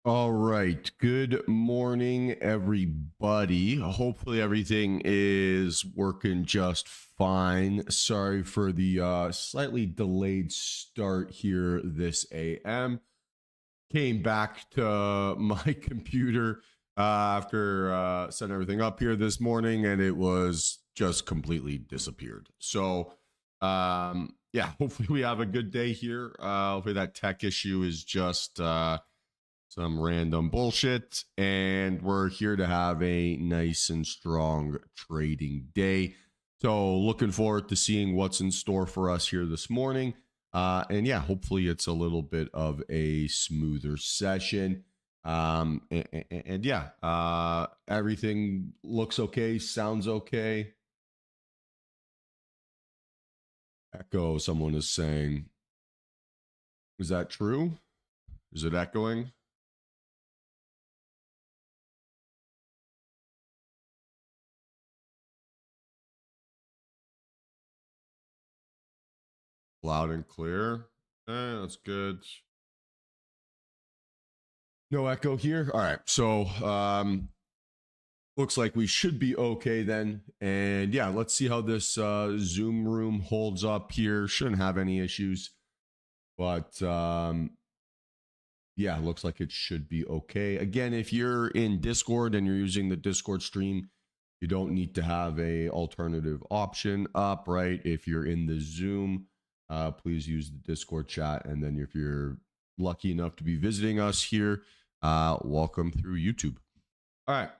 All right. Good morning, everybody. Hopefully, everything is working just fine. Sorry for the slightly delayed start here this AM. Came back to my computer after setting everything up here this morning, and it was just completely disappeared. So, yeah, hopefully, we have a good day here. Hopefully, that tech issue is just. Some random bullshit, and we're here to have a nice and strong trading day. So looking forward to seeing what's in store for us here this morning. And yeah, hopefully it's a little bit of a smoother session. And yeah, everything looks okay, sounds okay. Echo, someone is saying. Is that true? Is it echoing? Loud and clear. That's good. No echo here. All right. So looks like we should be okay then. And yeah, let's see how this Zoom room holds up here. Shouldn't have any issues. But yeah, looks like it should be okay. Again, if you're in Discord and you're using the Discord stream, you don't need to have a alternative option up, right? If you're in the Zoom, please use the Discord chat. And then if you're lucky enough to be visiting us here, welcome through YouTube. All right.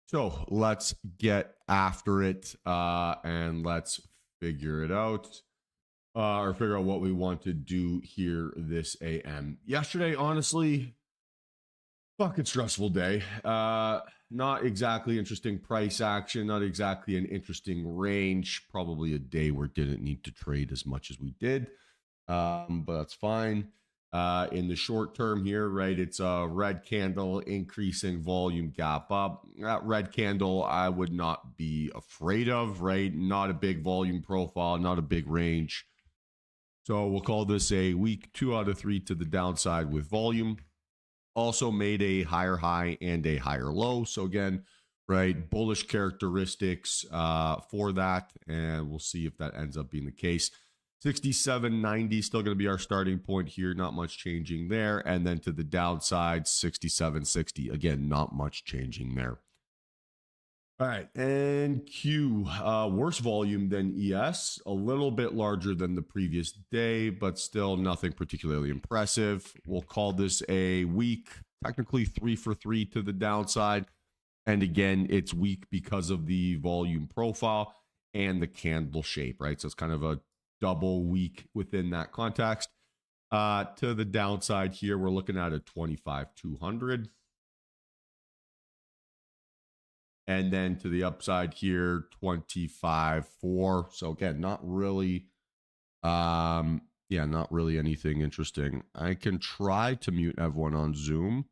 So let's get after it and let's figure it out or figure out what we want to do here this AM. Yesterday, honestly, fucking stressful day. Not exactly interesting price action, not exactly an interesting range. Probably a day where didn't need to trade as much as we did, but that's fine. In the short term here, right, it's a red candle, increasing volume, gap up. That red candle I would not be afraid of, right? Not a big volume profile, not a big range. So we'll call this a week 2 out of 3 to the downside with volume. Also made a higher high and a higher low. So again, right, bullish characteristics for that. And we'll see if that ends up being the case. 67.90 still going to be our starting point here. Not much changing there. And then to the downside, 67.60. Again, not much changing there. All right, and Q, worse volume than ES, a little bit larger than the previous day, but still nothing particularly impressive. We'll call this a weak, technically 3 for 3 to the downside. And again, it's weak because of the volume profile and the candle shape, right? So it's kind of a double weak within that context. To the downside here, we're looking at a 25,200. And then to the upside here, 25.4. So again, not really, not really anything interesting. I can try to mute everyone on Zoom.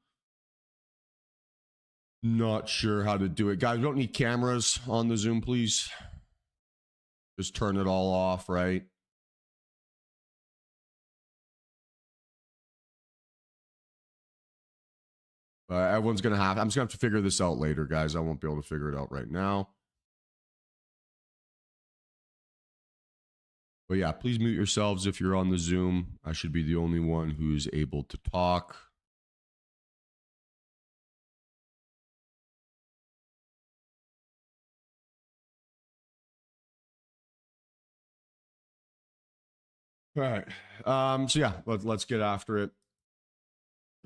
Not sure how to do it. Guys, we don't need cameras on the Zoom, please. Just turn it all off, right? Everyone's going to have, I'm just going to have to figure this out later, guys. I won't be able to figure it out right now. But yeah, please mute yourselves if you're on the Zoom. I should be the only one who's able to talk. All right. So yeah, let's get after it.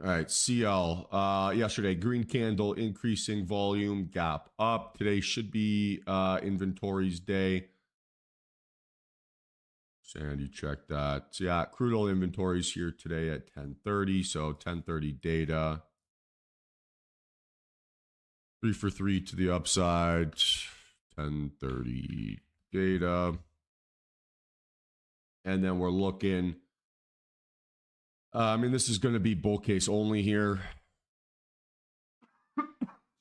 All right, CL. Yesterday, green candle, increasing volume, gap up. Today should be inventories day. Sandy, check that. So yeah, crude oil inventories here today at 10:30. So 10:30 data. 3 for 3 to the upside. 10:30 data. And then we're looking. I mean, this is going to be bull case only here.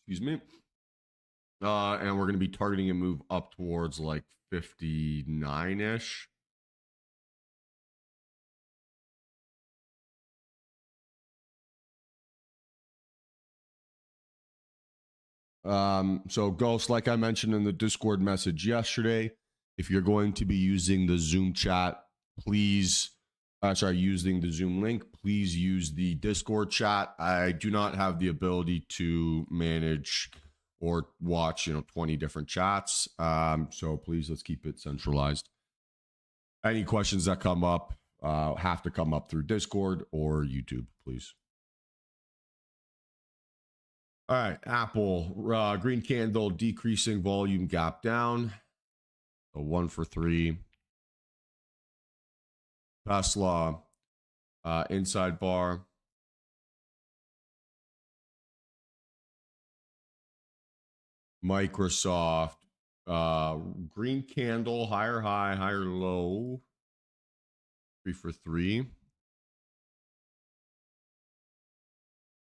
Excuse me. And we're going to be targeting a move up towards like 59-ish. So Ghost, like I mentioned in the Discord message yesterday, if you're going to be using the Zoom chat, please, using the Zoom link, please use the Discord chat. I do not have the ability to manage or watch, 20 different chats. So please, let's keep it centralized. Any questions that come up have to come up through Discord or YouTube, please. All right, Apple, green candle, decreasing volume gap down. So 1 for 3. Tesla, inside bar. Microsoft, green candle, higher high, higher low. 3 for 3.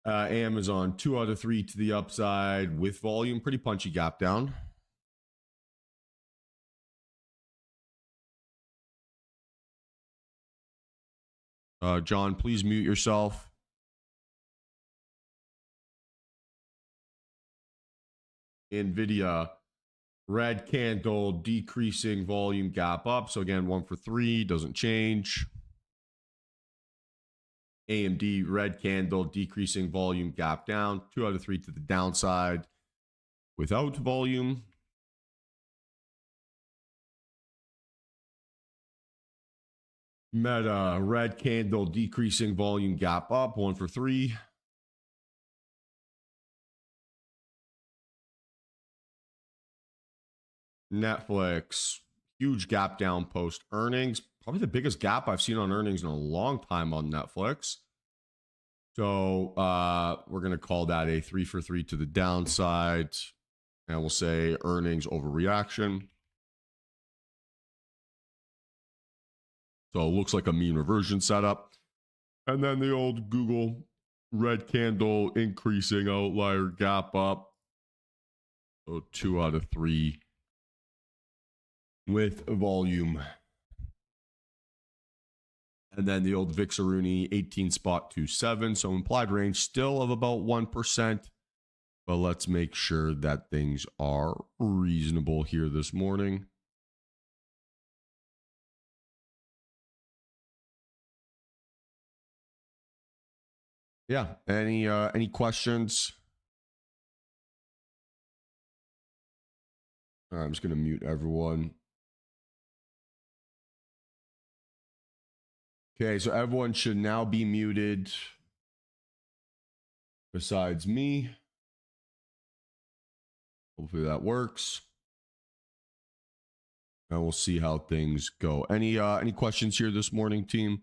Amazon, 2 out of 3 to the upside with volume, pretty punchy gap down. John, please mute yourself. NVIDIA, red candle, decreasing volume gap up. So again, 1 for 3, doesn't change. AMD, red candle, decreasing volume gap down. 2 out of 3 to the downside without volume. Meta, red candle, decreasing volume gap up. 1 for 3. Netflix, huge gap down post earnings. Probably the biggest gap I've seen on earnings in a long time on Netflix. So we're going to call that a 3 for 3 to the downside. And we'll say earnings overreaction. So it looks like a mean reversion setup. And then the old Google, red candle, increasing outlier gap up. So 2 out of 3 with volume. And then the old Vixaruni, 18.27. So implied range still of about 1%. But let's make sure that things are reasonable here this morning. Yeah, any questions? All right, I'm just going to mute everyone. Okay, so everyone should now be muted besides me. Hopefully that works. And we'll see how things go. Any questions here this morning, team?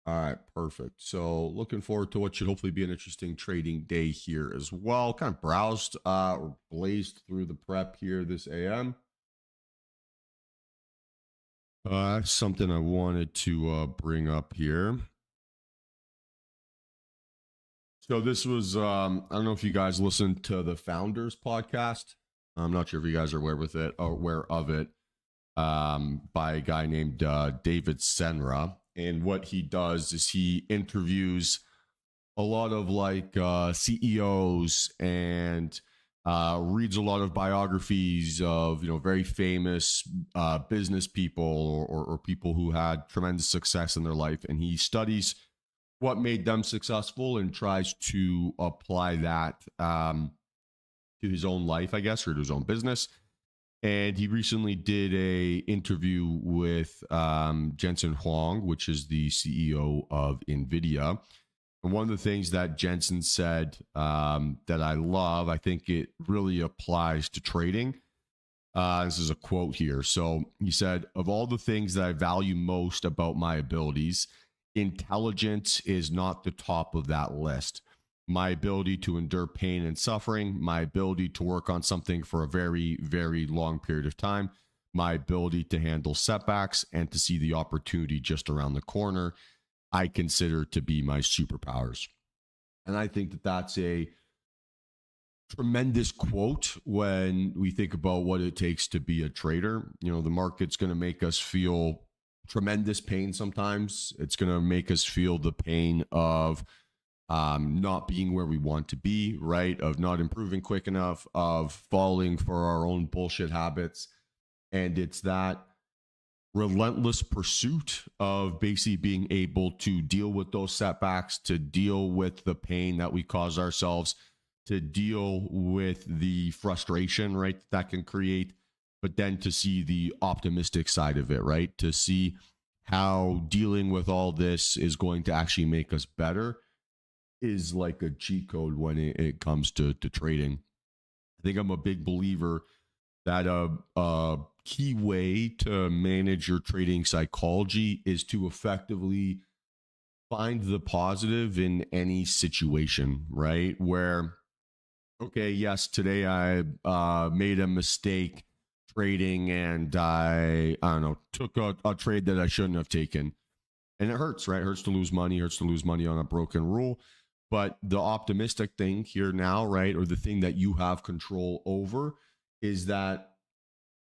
All right, perfect. So looking forward to what should hopefully be an interesting trading day here as well. Kind of browsed or blazed through the prep here this AM. That's something I wanted to bring up here. So this was, I don't know if you guys listened to the Founders podcast. I'm not sure if you guys are aware of it, by a guy named David Senra. And what he does is he interviews a lot of like CEOs and reads a lot of biographies of very famous business people or people who had tremendous success in their life, and he studies what made them successful and tries to apply that to his own life, I guess, or to his own business. And he recently did a interview with Jensen Huang, which is the CEO of NVIDIA. And one of the things that Jensen said that I love, I think it really applies to trading. This is a quote here. So he said, "Of all the things that I value most about my abilities, intelligence is not the top of that list. My ability to endure pain and suffering, my ability to work on something for a very, very long period of time, my ability to handle setbacks and to see the opportunity just around the corner, I consider to be my superpowers." And I think that that's a tremendous quote when we think about what it takes to be a trader. The market's going to make us feel tremendous pain sometimes. It's going to make us feel the pain of not being where we want to be, right? Of not improving quick enough, of falling for our own bullshit habits. And it's that relentless pursuit of basically being able to deal with those setbacks, to deal with the pain that we cause ourselves, to deal with the frustration, right, that can create, but then to see the optimistic side of it, right? To see how dealing with all this is going to actually make us better is like a cheat code when it comes to trading. I think I'm a big believer that a key way to manage your trading psychology is to effectively find the positive in any situation, right? Where, okay, yes, today I made a mistake trading and I don't know, took a trade that I shouldn't have taken. And it hurts, right? It hurts to lose money, on a broken rule. But the optimistic thing here now, right, or the thing that you have control over is that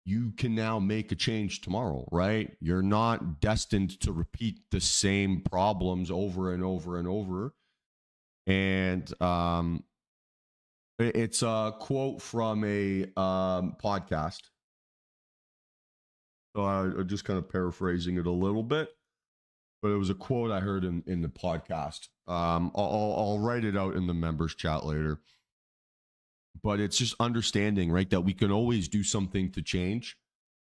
you can now make a change tomorrow, right? You're not destined to repeat the same problems over and over and over. And it's a quote from a podcast. So I'm just kind of paraphrasing it a little bit, but it was a quote I heard in the podcast. I'll write it out in the members chat later. But it's just understanding, right, that we can always do something to change.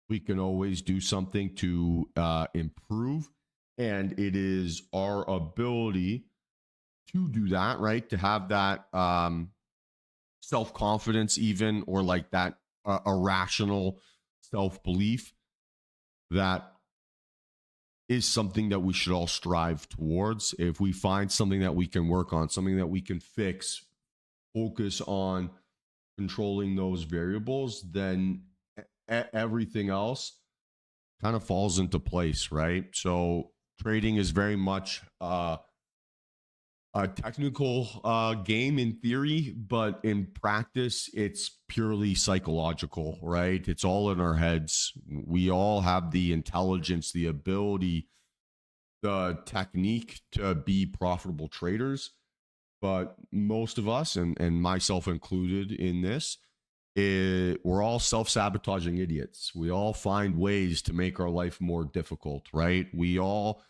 We can always do something to improve. And it is our ability to do that, right, to have that self-confidence even, or like that irrational self-belief that is something that we should all strive towards. If we find something that we can work on, something that we can fix, focus on controlling those variables, then everything else kind of falls into place, right? So trading is very much a technical game in theory, but in practice, it's purely psychological, right? It's all in our heads. We all have the intelligence, the ability, the technique to be profitable traders. But most of us, and myself included in this, we're all self-sabotaging idiots. We all find ways to make our life more difficult, right? We all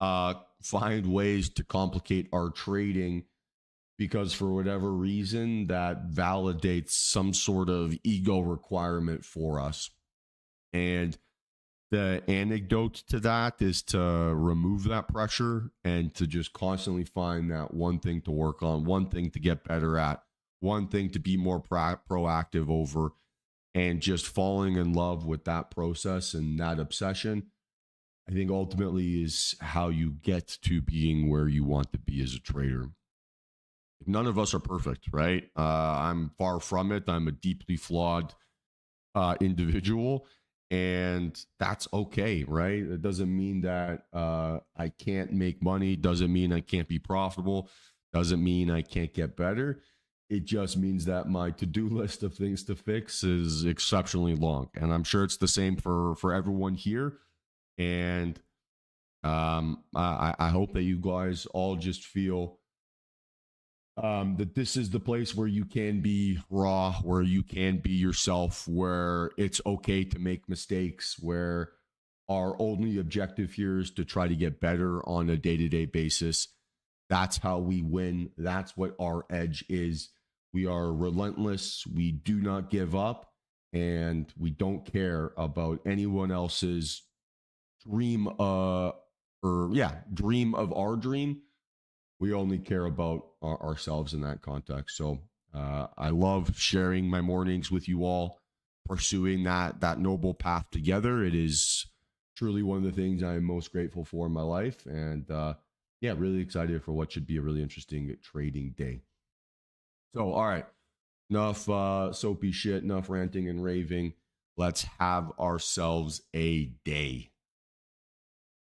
find ways to complicate our trading because for whatever reason that validates some sort of ego requirement for us. And the antidote to that is to remove that pressure and to just constantly find that one thing to work on, one thing to get better at, one thing to be more proactive over, and just falling in love with that process and that obsession, I think ultimately is how you get to being where you want to be as a trader. None of us are perfect, right? I'm far from it. I'm a deeply flawed individual. And that's okay, right? It doesn't mean that I can't make money. Doesn't mean I can't be profitable. Doesn't mean I can't get better. It just means that my to-do list of things to fix is exceptionally long. And I'm sure it's the same for everyone here. And I hope that you guys all just feel that this is the place where you can be raw, where you can be yourself, where it's okay to make mistakes, where our only objective here is to try to get better on a day-to-day basis. That's how we win. That's what our edge is. We are relentless. We do not give up, and we don't care about anyone else's dream dream of our dream. We only care about ourselves in that context. So I love sharing my mornings with you all, pursuing that noble path together. It is truly one of the things I'm most grateful for in my life. And really excited for what should be a really interesting trading day. So, all right, enough soapy shit, enough ranting and raving. Let's have ourselves a day.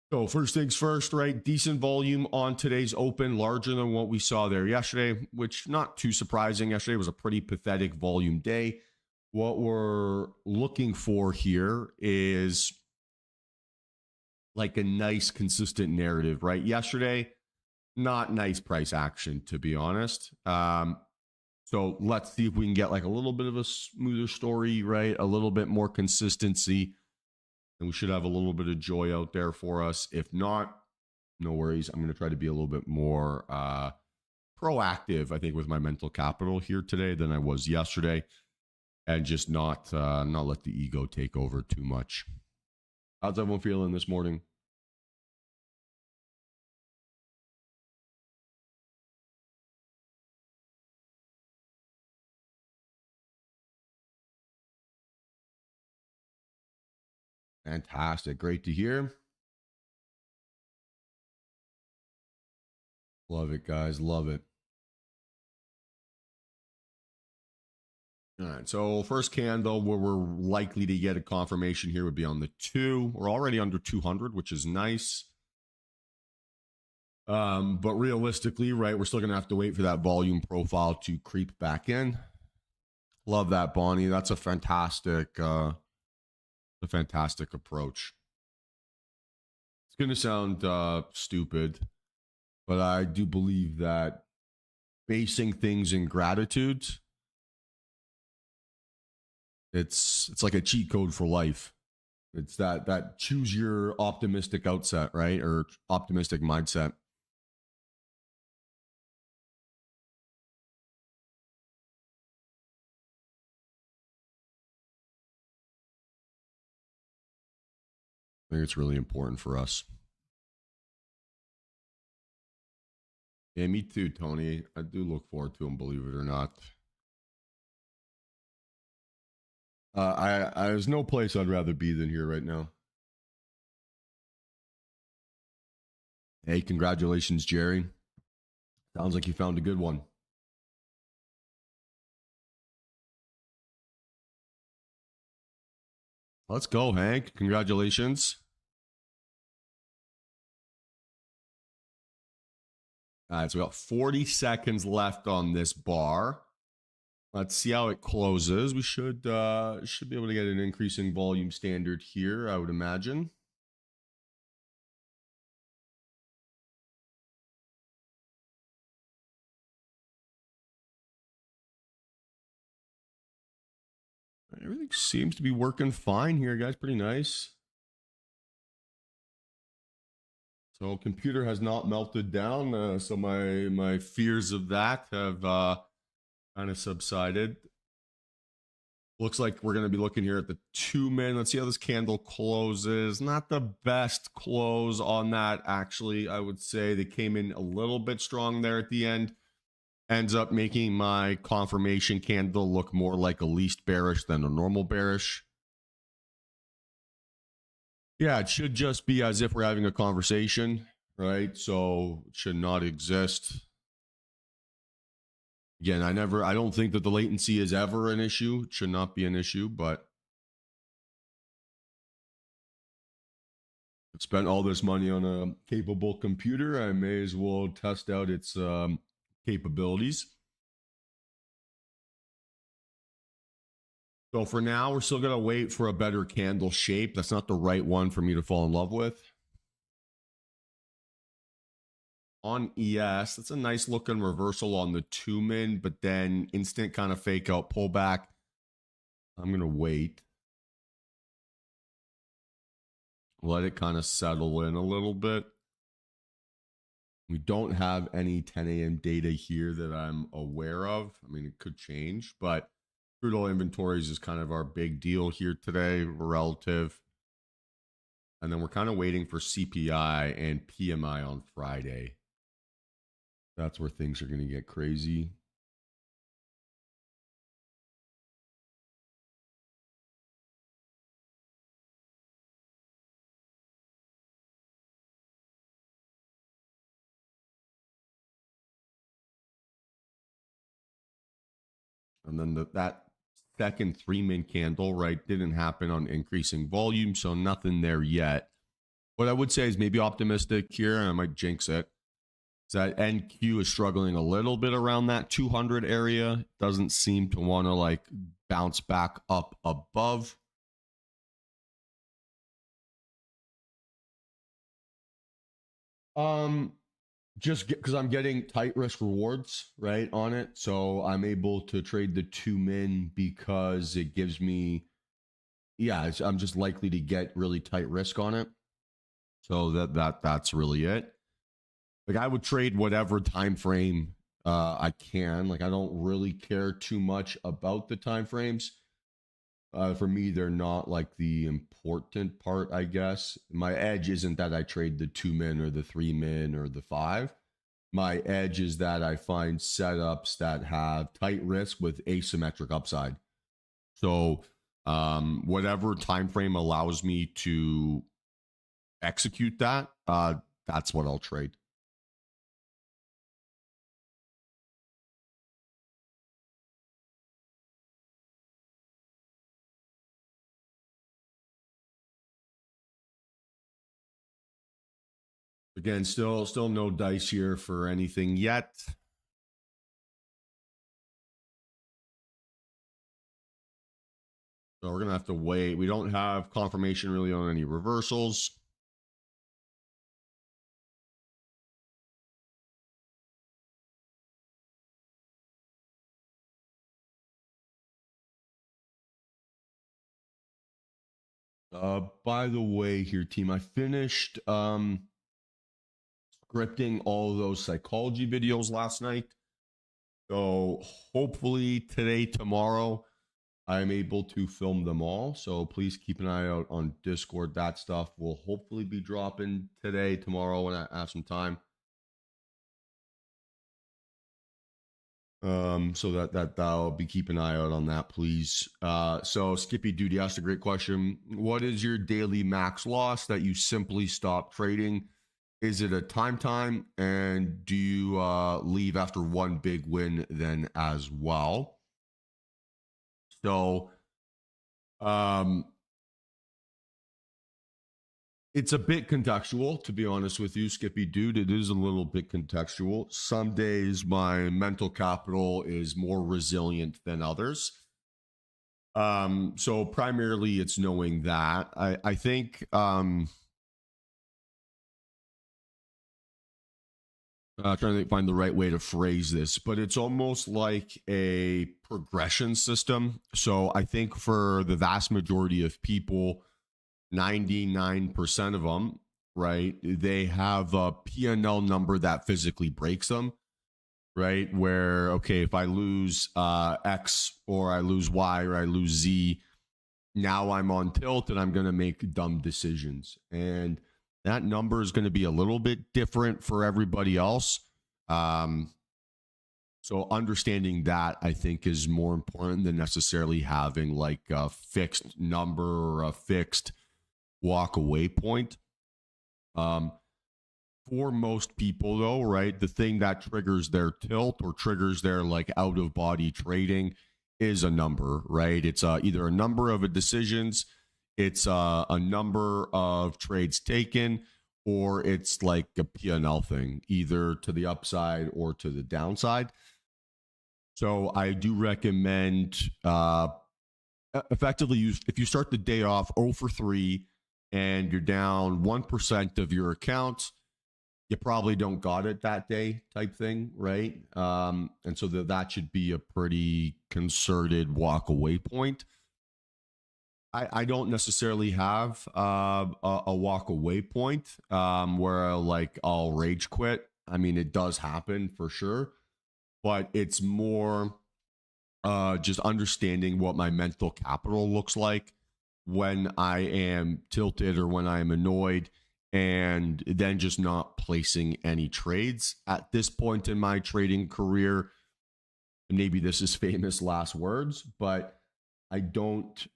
So first things first, right? Decent volume on today's open, larger than what we saw there yesterday, which not too surprising. Yesterday was a pretty pathetic volume day. What we're looking for here is like a nice consistent narrative, right? Yesterday, not nice price action, to be honest. So let's see if we can get like a little bit of a smoother story, right? A little bit more consistency, and we should have a little bit of joy out there for us. If not, no worries. I'm going to try to be a little bit more proactive, I think, with my mental capital here today than I was yesterday, and just not let the ego take over too much. How's everyone feeling this morning? Fantastic. Great to hear. Love it, guys. Love it. All right. So first candle where we're likely to get a confirmation here would be on the 2. We're already under 200, which is nice. But realistically, right, we're still going to have to wait for that volume profile to creep back in. Love that, Bonnie. That's a fantastic approach. It's going to sound stupid, but I do believe that basing things in gratitude, it's like a cheat code for life. It's that choose your optimistic outset, right? Or optimistic mindset. I think it's really important for us. Yeah, me too, Tony. I do look forward to them, believe it or not. There's no place I'd rather be than here right now. Hey, congratulations, Jerry. Sounds like you found a good one. Let's go, Hank. Congratulations. All right, so we got 40 seconds left on this bar. Let's see how it closes. We should be able to get an increasing volume standard here, I would imagine. Everything seems to be working fine here, guys. Pretty nice. So computer has not melted down. So my fears of that have kind of subsided. Looks like we're going to be looking here at the 2 min. Let's see how this candle closes. Not the best close on that, actually. I would say they came in a little bit strong there at the end. Ends up making my confirmation candle look more like a least bearish than a normal bearish. Yeah, it should just be as if we're having a conversation, right? So it should not exist. Again, I don't think that the latency is ever an issue. It should not be an issue, but I've spent all this money on a capable computer. I may as well test out its capabilities. So for now, we're still going to wait for a better candle shape. That's not the right one for me to fall in love with. On ES, that's a nice looking reversal on the 2 min, but then instant kind of fake out pullback. I'm going to wait. Let it kind of settle in a little bit. We don't have any 10 a.m. data here that I'm aware of. I mean, it could change, but crude oil inventories is kind of our big deal here today, relative. And then we're kind of waiting for CPI and PMI on Friday. That's where things are going to get crazy. And then that second 3 min candle, right, didn't happen on increasing volume, so nothing there yet. What I would say is maybe optimistic here, and I might jinx it, is that NQ is struggling a little bit around that 200 area. Doesn't seem to want to like bounce back up above. Just because I'm getting tight risk rewards right on it, so I'm able to trade the 2 min because it gives me, yeah, I'm just likely to get really tight risk on it. So that's really it. Like I would trade whatever time frame I can. Like I don't really care too much about the time frames. For me, they're not like the important part, I guess. My edge isn't that I trade the 2 min or the 3 min or the 5. My edge is that I find setups that have tight risk with asymmetric upside. So whatever time frame allows me to execute that, that's what I'll trade. Again, still no dice here for anything yet. So we're gonna have to wait. We don't have confirmation really on any reversals. By the way, here, team, I finished scripting all of those psychology videos last night. So hopefully today, tomorrow, I'm able to film them all. So please keep an eye out on Discord. That stuff will hopefully be dropping today, tomorrow when I have some time. So that I'll be keeping an eye out on that, please. So Skippy Duty asked a great question. What is your daily max loss that you simply stop trading? Is it a time? And do you leave after one big win then as well? So it's a bit contextual, to be honest with you, Skippy Dude. It is a little bit contextual. Some days my mental capital is more resilient than others. So primarily it's knowing that. I think trying to find the right way to phrase this, but it's almost like a progression system. So I think for the vast majority of people, 99% of them, right, they have a P&L number that physically breaks them, right? Where, okay, if I lose X or I lose Y or I lose Z, now I'm on tilt and I'm going to make dumb decisions. And that number is going to be a little bit different for everybody else. So understanding that, I think, is more important than necessarily having like a fixed number or a fixed walk away point. For most people, though, right, the thing that triggers their tilt or triggers their like out of body trading is a number, right? It's either a number of decisions, it's a number of trades taken, or it's like a P&L thing, either to the upside or to the downside. So I do recommend effectively if you start the day off 0 for 3 and you're down 1% of your account, you probably don't got it that day type thing, right? And so that should be a pretty concerted walk away point. I don't necessarily have a walk away point where I'll rage quit. I mean, it does happen for sure, but it's more just understanding what my mental capital looks like when I am tilted or when I am annoyed, and then just not placing any trades at this point in my trading career. Maybe this is famous last words, but I don't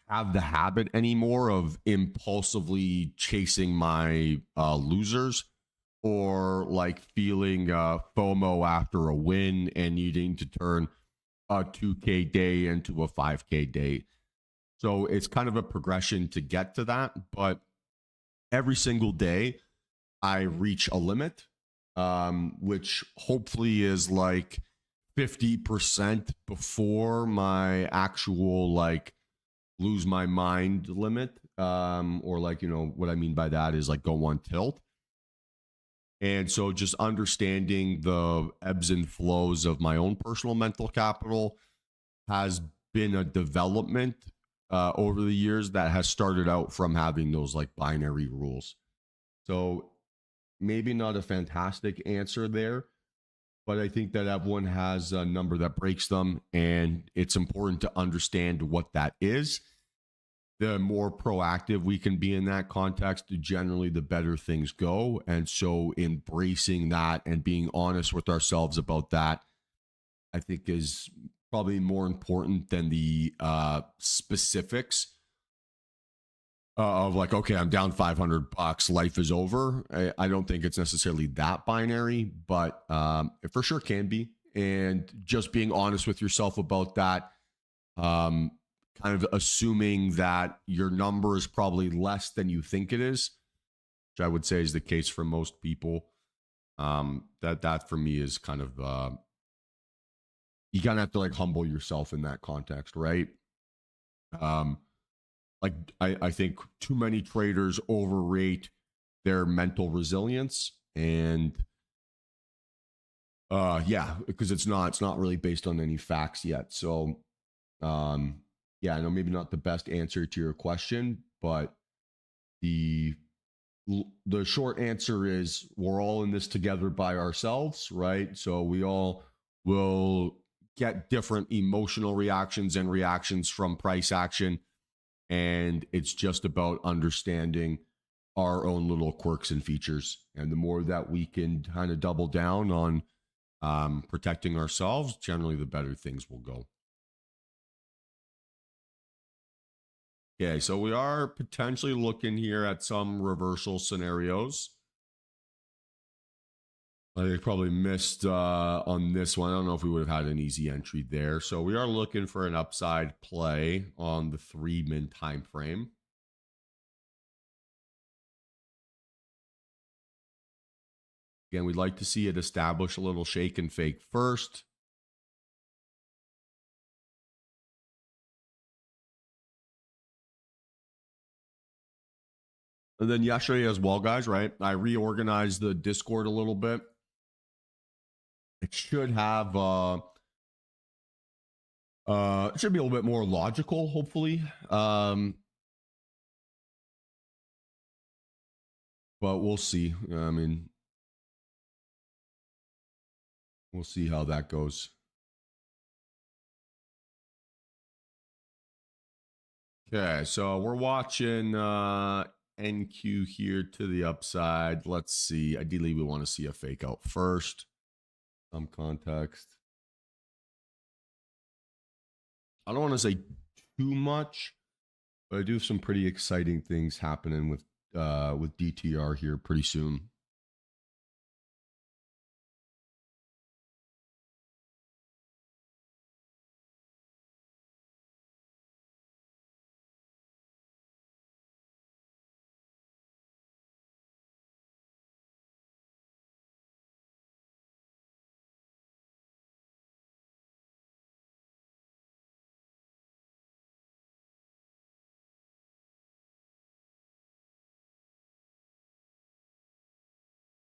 have the habit anymore of impulsively chasing my losers, or like feeling FOMO after a win and needing to turn a 2K day into a 5K day. So it's kind of a progression to get to that. But every single day I reach a limit, which hopefully is like 50% before my actual like lose my mind limit. or like, what I mean by that is like go on tilt. And so just understanding the ebbs and flows of my own personal mental capital has been a development over the years that has started out from having those like binary rules. So maybe not a fantastic answer there, but I think that everyone has a number that breaks them, and it's important to understand what that is. The more proactive we can be in that context, generally the better things go. And so embracing that and being honest with ourselves about that, I think, is probably more important than the specifics of like, okay, I'm down $500, life is over. I don't think it's necessarily that binary, but it for sure can be. And just being honest with yourself about that, kind of assuming that your number is probably less than you think it is, which I would say is the case for most people. That for me is kind of you kind of have to like humble yourself in that context, right? Like I think too many traders overrate their mental resilience, and yeah, because it's not really based on any facts yet. So yeah, I know maybe not the best answer to your question, but the short answer is we're all in this together by ourselves, right? So we all will get different emotional reactions and reactions from price action, and it's just about understanding our own little quirks and features. And the more that we can kind of double down on protecting ourselves, generally the better things will go. Okay, so we are potentially looking here at some reversal scenarios. I probably missed on this one. I don't know if we would have had an easy entry there. So we are looking for an upside play on the 3-min time frame. Again, we'd like to see it establish a little shake and fake first. And then yesterday as well, guys, right? I reorganized the Discord a little bit. It should have it should be a little bit more logical, hopefully. But we'll see. I mean, we'll see how that goes. Okay, so we're watching NQ here to the upside. Let's see. Ideally, we want to see a fake out first. Some context. I don't want to say too much, but I do have some pretty exciting things happening with DTR here pretty soon.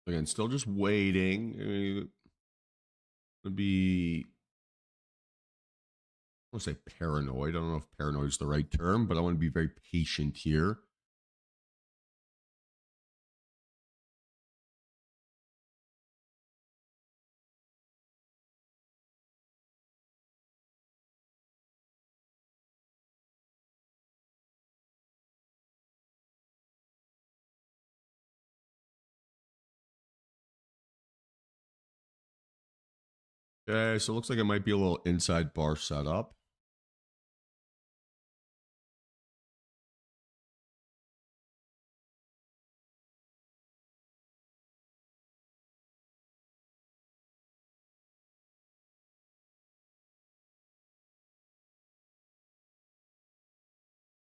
Again, still just waiting. Would be, I want to say paranoid. I don't know if paranoid is the right term, but I want to be very patient here. Okay, so it looks like it might be a little inside bar setup.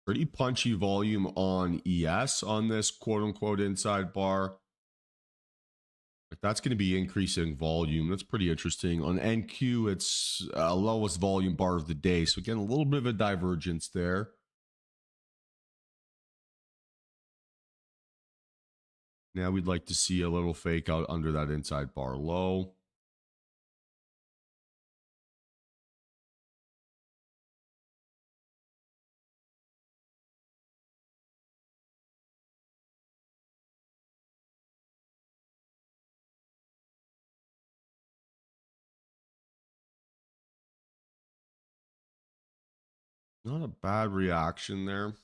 Pretty punchy volume on ES on this quote unquote inside bar. But that's going to be increasing volume. That's pretty interesting. On NQ, it's lowest volume bar of the day. So again, a little bit of a divergence there. Now we'd like to see a little fake out under that inside bar low. Not a bad reaction there.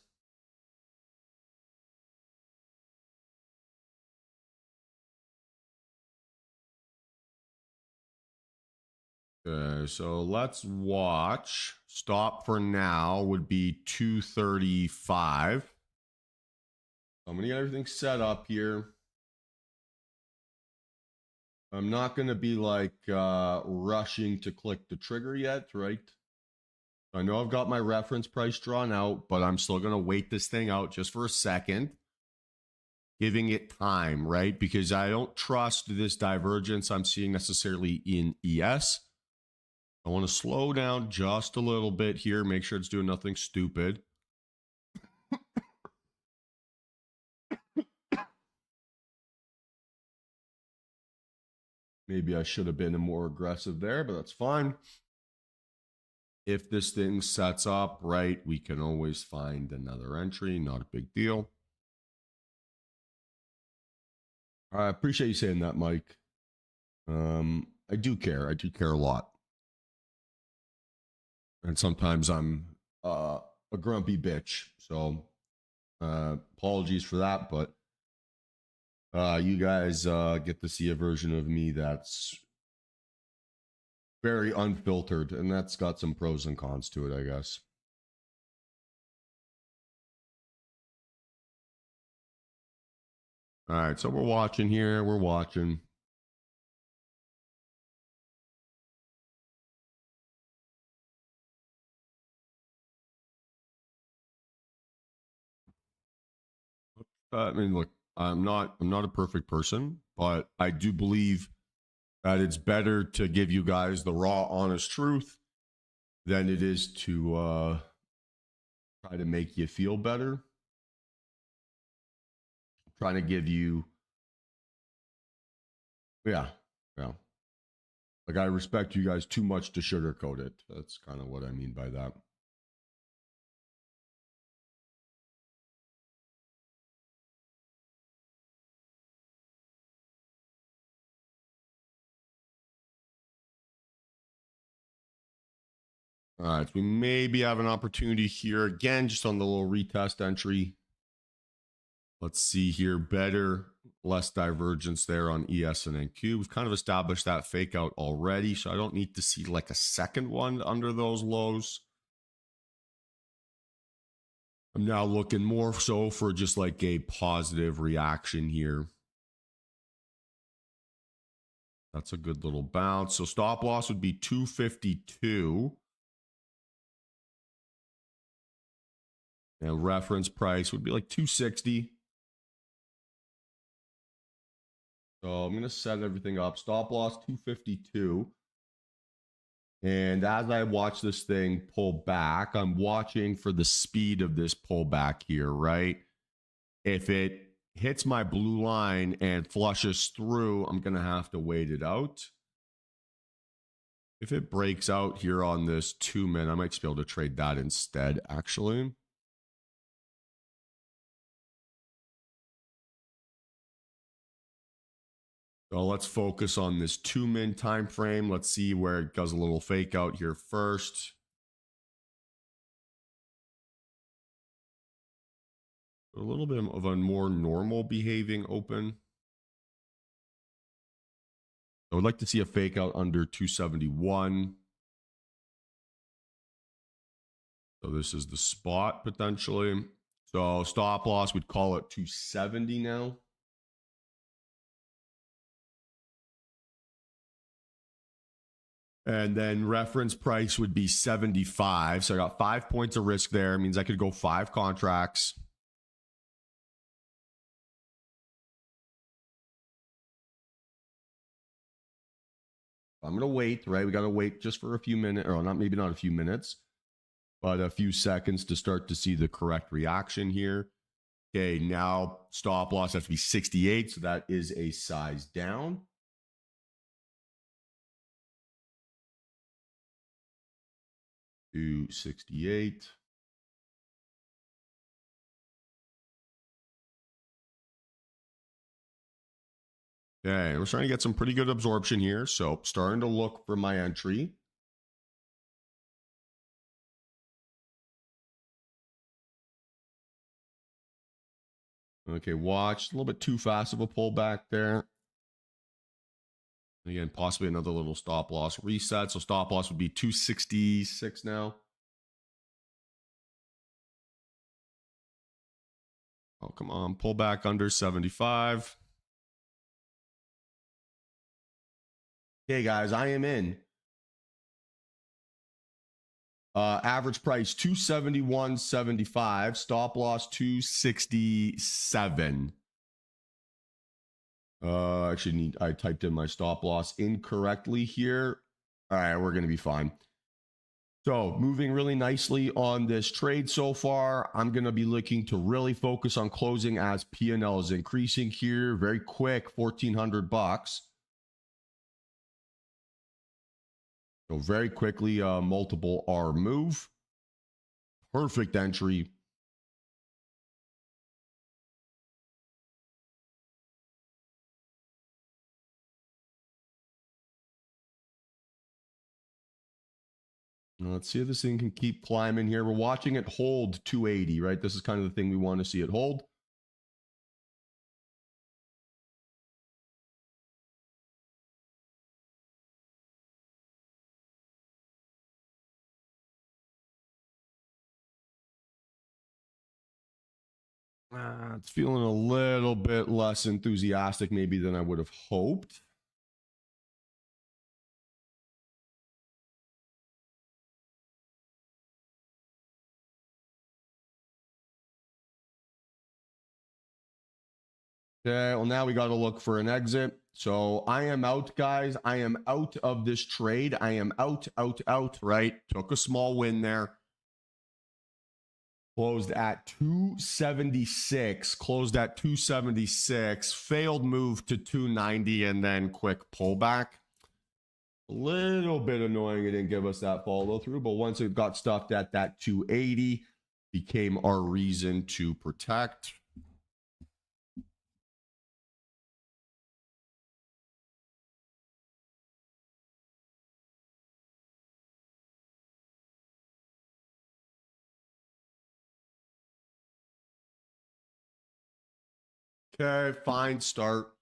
Okay, so let's watch. Stop for now would be 235. I'm going to get everything set up here. I'm not going to be like rushing to click the trigger yet, right? I know I've got my reference price drawn out, but I'm still going to wait this thing out just for a second, giving it time, right? Because I don't trust this divergence I'm seeing necessarily in ES. I want to slow down just a little bit here, make sure it's doing nothing stupid. Maybe I should have been more aggressive there, but that's fine. If this thing sets up right, we can always find another entry. Not a big deal. I appreciate you saying that, Mike. I do care. I do care a lot. And sometimes I'm a grumpy bitch. So apologies for that. But you guys get to see a version of me that's very unfiltered, and that's got some pros and cons to it, I guess. All right, so we're watching here. We're watching. I mean, look, I'm not a perfect person, but I do believe that it's better to give you guys the raw, honest truth than it is to try to make you feel better. I'm trying to give you, yeah. Like, I respect you guys too much to sugarcoat it. That's kind of what I mean by that. All right, so we maybe have an opportunity here again, just on the little retest entry. Let's see here, better, less divergence there on ES and NQ. We've kind of established that fake out already, so I don't need to see like a second one under those lows. I'm now looking more so for just like a positive reaction here. That's a good little bounce. So stop loss would be 252. And reference price would be like 260. So I'm going to set everything up. Stop loss 252. And as I watch this thing pull back, I'm watching for the speed of this pullback here, right? If it hits my blue line and flushes through, I'm going to have to wait it out. If it breaks out here on this 2-min, I might just be able to trade that instead, actually. So let's focus on this 2-min time frame. Let's see where it does a little fake out here first. A little bit of a more normal behaving open. I would like to see a fake out under 271. So this is the spot potentially. So stop loss, we'd call it 270 now. And then reference price would be 75. So I got 5 points of risk there. It means I could go 5 contracts. I'm going to wait, right? We got to wait just for a few minutes, or maybe not a few minutes, but a few seconds to start to see the correct reaction here. Okay, now stop loss has to be 68, so that is a size down. To 68. Okay, we're starting to get some pretty good absorption here, so starting to look for my entry. Okay, watch. A little bit too fast of a pullback there. Again, possibly another little stop loss reset. So stop loss would be 266 now. Oh, come on. Pull back under 75. Okay, guys, I am in. Average price 271.75. Stop loss 267. Actually, I typed in my stop loss incorrectly here. All right, we're going to be fine. So moving really nicely on this trade so far. I'm going to be looking to really focus on closing as P&L is increasing here. Very quick, $1,400. So very quickly, multiple R move. Perfect entry. Let's see if this thing can keep climbing here. We're watching it hold 280, right? This is kind of the thing we want to see it hold. It's feeling a little bit less enthusiastic maybe than I would have hoped. Okay, well, now we got to look for an exit. So I am out, guys. I am out of this trade. I am out, right? Took a small win there. Closed at 276. Closed at 276. Failed move to 290 and then quick pullback. A little bit annoying it didn't give us that follow through, but once it got stuffed at that 280, became our reason to protect. Okay, fine start.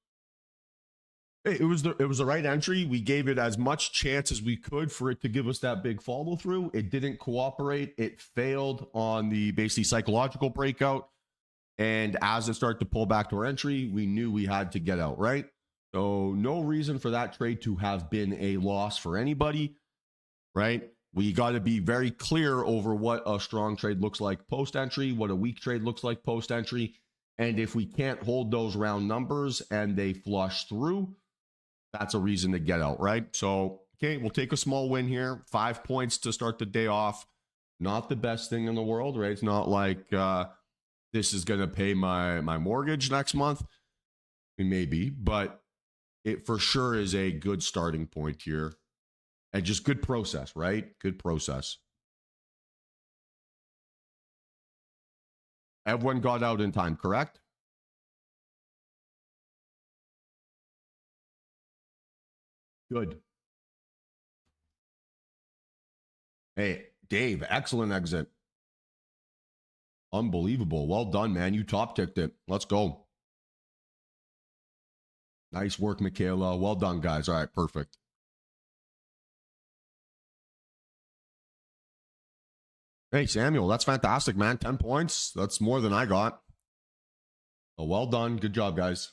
It was the right entry. We gave it as much chance as we could for it to give us that big follow through. It didn't cooperate. It failed on the basically psychological breakout. And as it started to pull back to our entry, we knew we had to get out, right? So no reason for that trade to have been a loss for anybody, right? We got to be very clear over what a strong trade looks like post entry, what a weak trade looks like post entry. And if we can't hold those round numbers and they flush through, that's a reason to get out, right? So, okay, we'll take a small win here. 5 points to start the day off. Not the best thing in the world, right? It's not like this is going to pay my mortgage next month. It may be, but it for sure is a good starting point here. And just good process, right? Good process. Everyone got out in time, correct? Good. Hey, Dave, excellent exit. Unbelievable. Well done, man. You top ticked it. Let's go. Nice work, Michaela. Well done, guys. All right, perfect. Hey, Samuel, that's fantastic, man. 10 points. That's more than I got. Oh, well done. Good job, guys.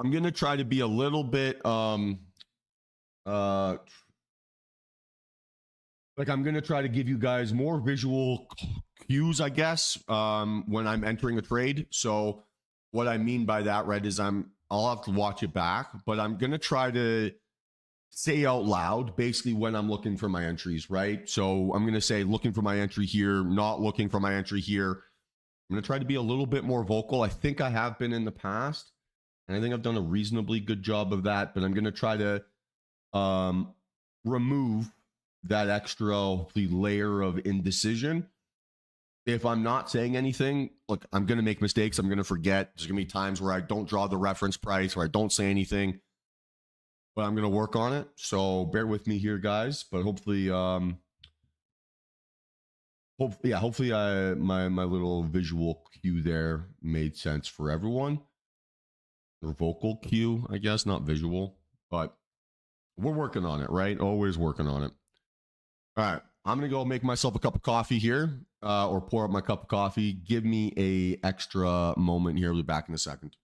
I'm going to try to be a little bit like I'm going to try to give you guys more visual cues, I guess, when I'm entering a trade. So what I mean by that, Red, is I'll have to watch it back, but I'm going to try to say out loud basically when I'm looking for my entries, right? So I'm going to say looking for my entry here, not looking for my entry here. I'm going to try to be a little bit more vocal. I think I have been in the past, and I think I've done a reasonably good job of that, but I'm going to try to remove that extra layer of indecision. If I'm not saying anything, look, I'm going to make mistakes. I'm going to forget. There's going to be times where I don't draw the reference price or I don't say anything, but I'm going to work on it. So bear with me here, guys. But hopefully, hopefully my little visual cue there made sense for everyone. Or vocal cue, I guess, not visual, but we're working on it, right? Always working on it. All right, I'm gonna go make myself a cup of coffee here, or pour up my cup of coffee. Give me a extra moment here. We'll be back in a second.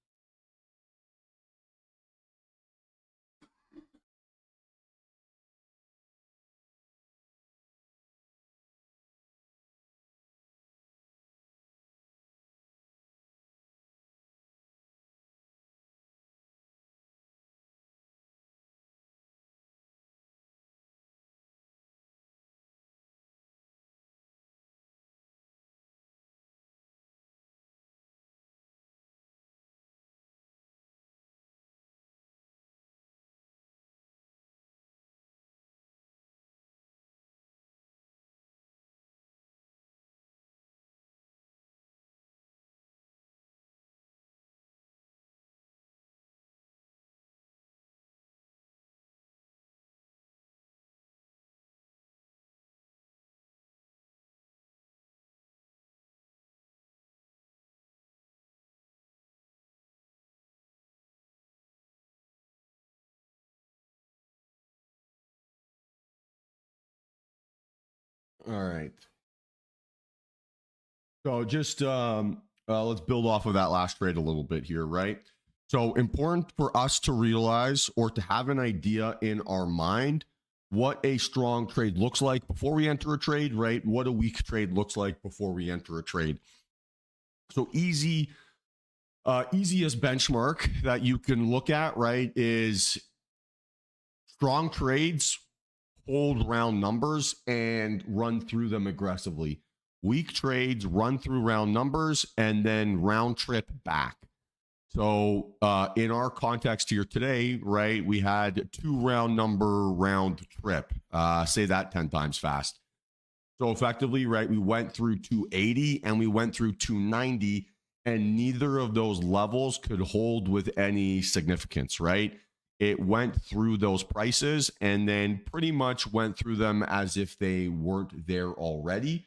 All right. So just let's build off of that last trade a little bit here, right? So important for us to realize or to have an idea in our mind what a strong trade looks like before we enter a trade, right? What a weak trade looks like before we enter a trade. So easiest benchmark that you can look at, right, is strong trades hold round numbers and run through them aggressively. Weak trades run through round numbers and then round trip back. So in our context here today, right, we had 2 round number round trip. Say that 10 times fast. So effectively, right, we went through 280 and we went through 290, and neither of those levels could hold with any significance, right? It went through those prices and then pretty much went through them as if they weren't there already.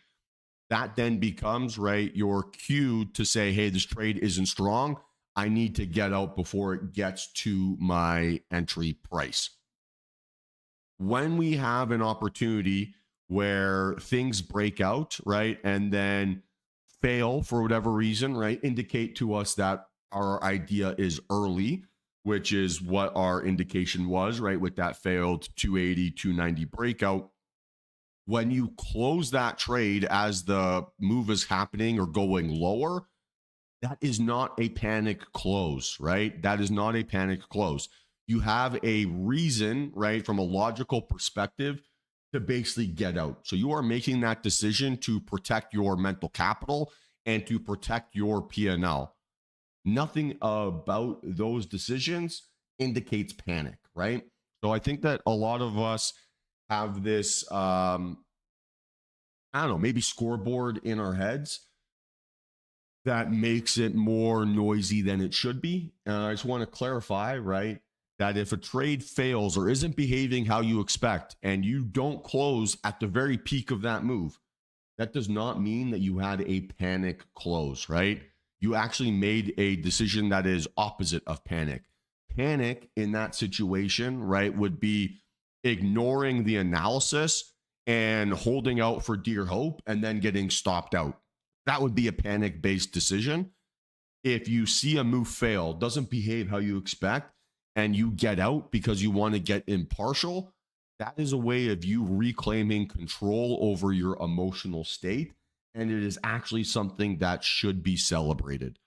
That then becomes, right, your cue to say, hey, this trade isn't strong. I need to get out before it gets to my entry price. When we have an opportunity where things break out, right, and then fail for whatever reason, right, indicate to us that our idea is early, which is what our indication was, right, with that failed 280, 290 breakout. When you close that trade as the move is happening or going lower, that is not a panic close, right? That is not a panic close. You have a reason, right, from a logical perspective to basically get out. So you are making that decision to protect your mental capital and to protect your P&L. Nothing about those decisions indicates panic, right? So I think that a lot of us have this, I don't know, maybe scoreboard in our heads that makes it more noisy than it should be. And I just want to clarify, right, that if a trade fails or isn't behaving how you expect and you don't close at the very peak of that move, that does not mean that you had a panic close, right? You actually made a decision that is opposite of panic. Panic in that situation, right, would be ignoring the analysis and holding out for dear hope and then getting stopped out. That would be a panic-based decision. If you see a move fail, doesn't behave how you expect, and you get out because you want to get impartial, that is a way of you reclaiming control over your emotional state. And it is actually something that should be celebrated.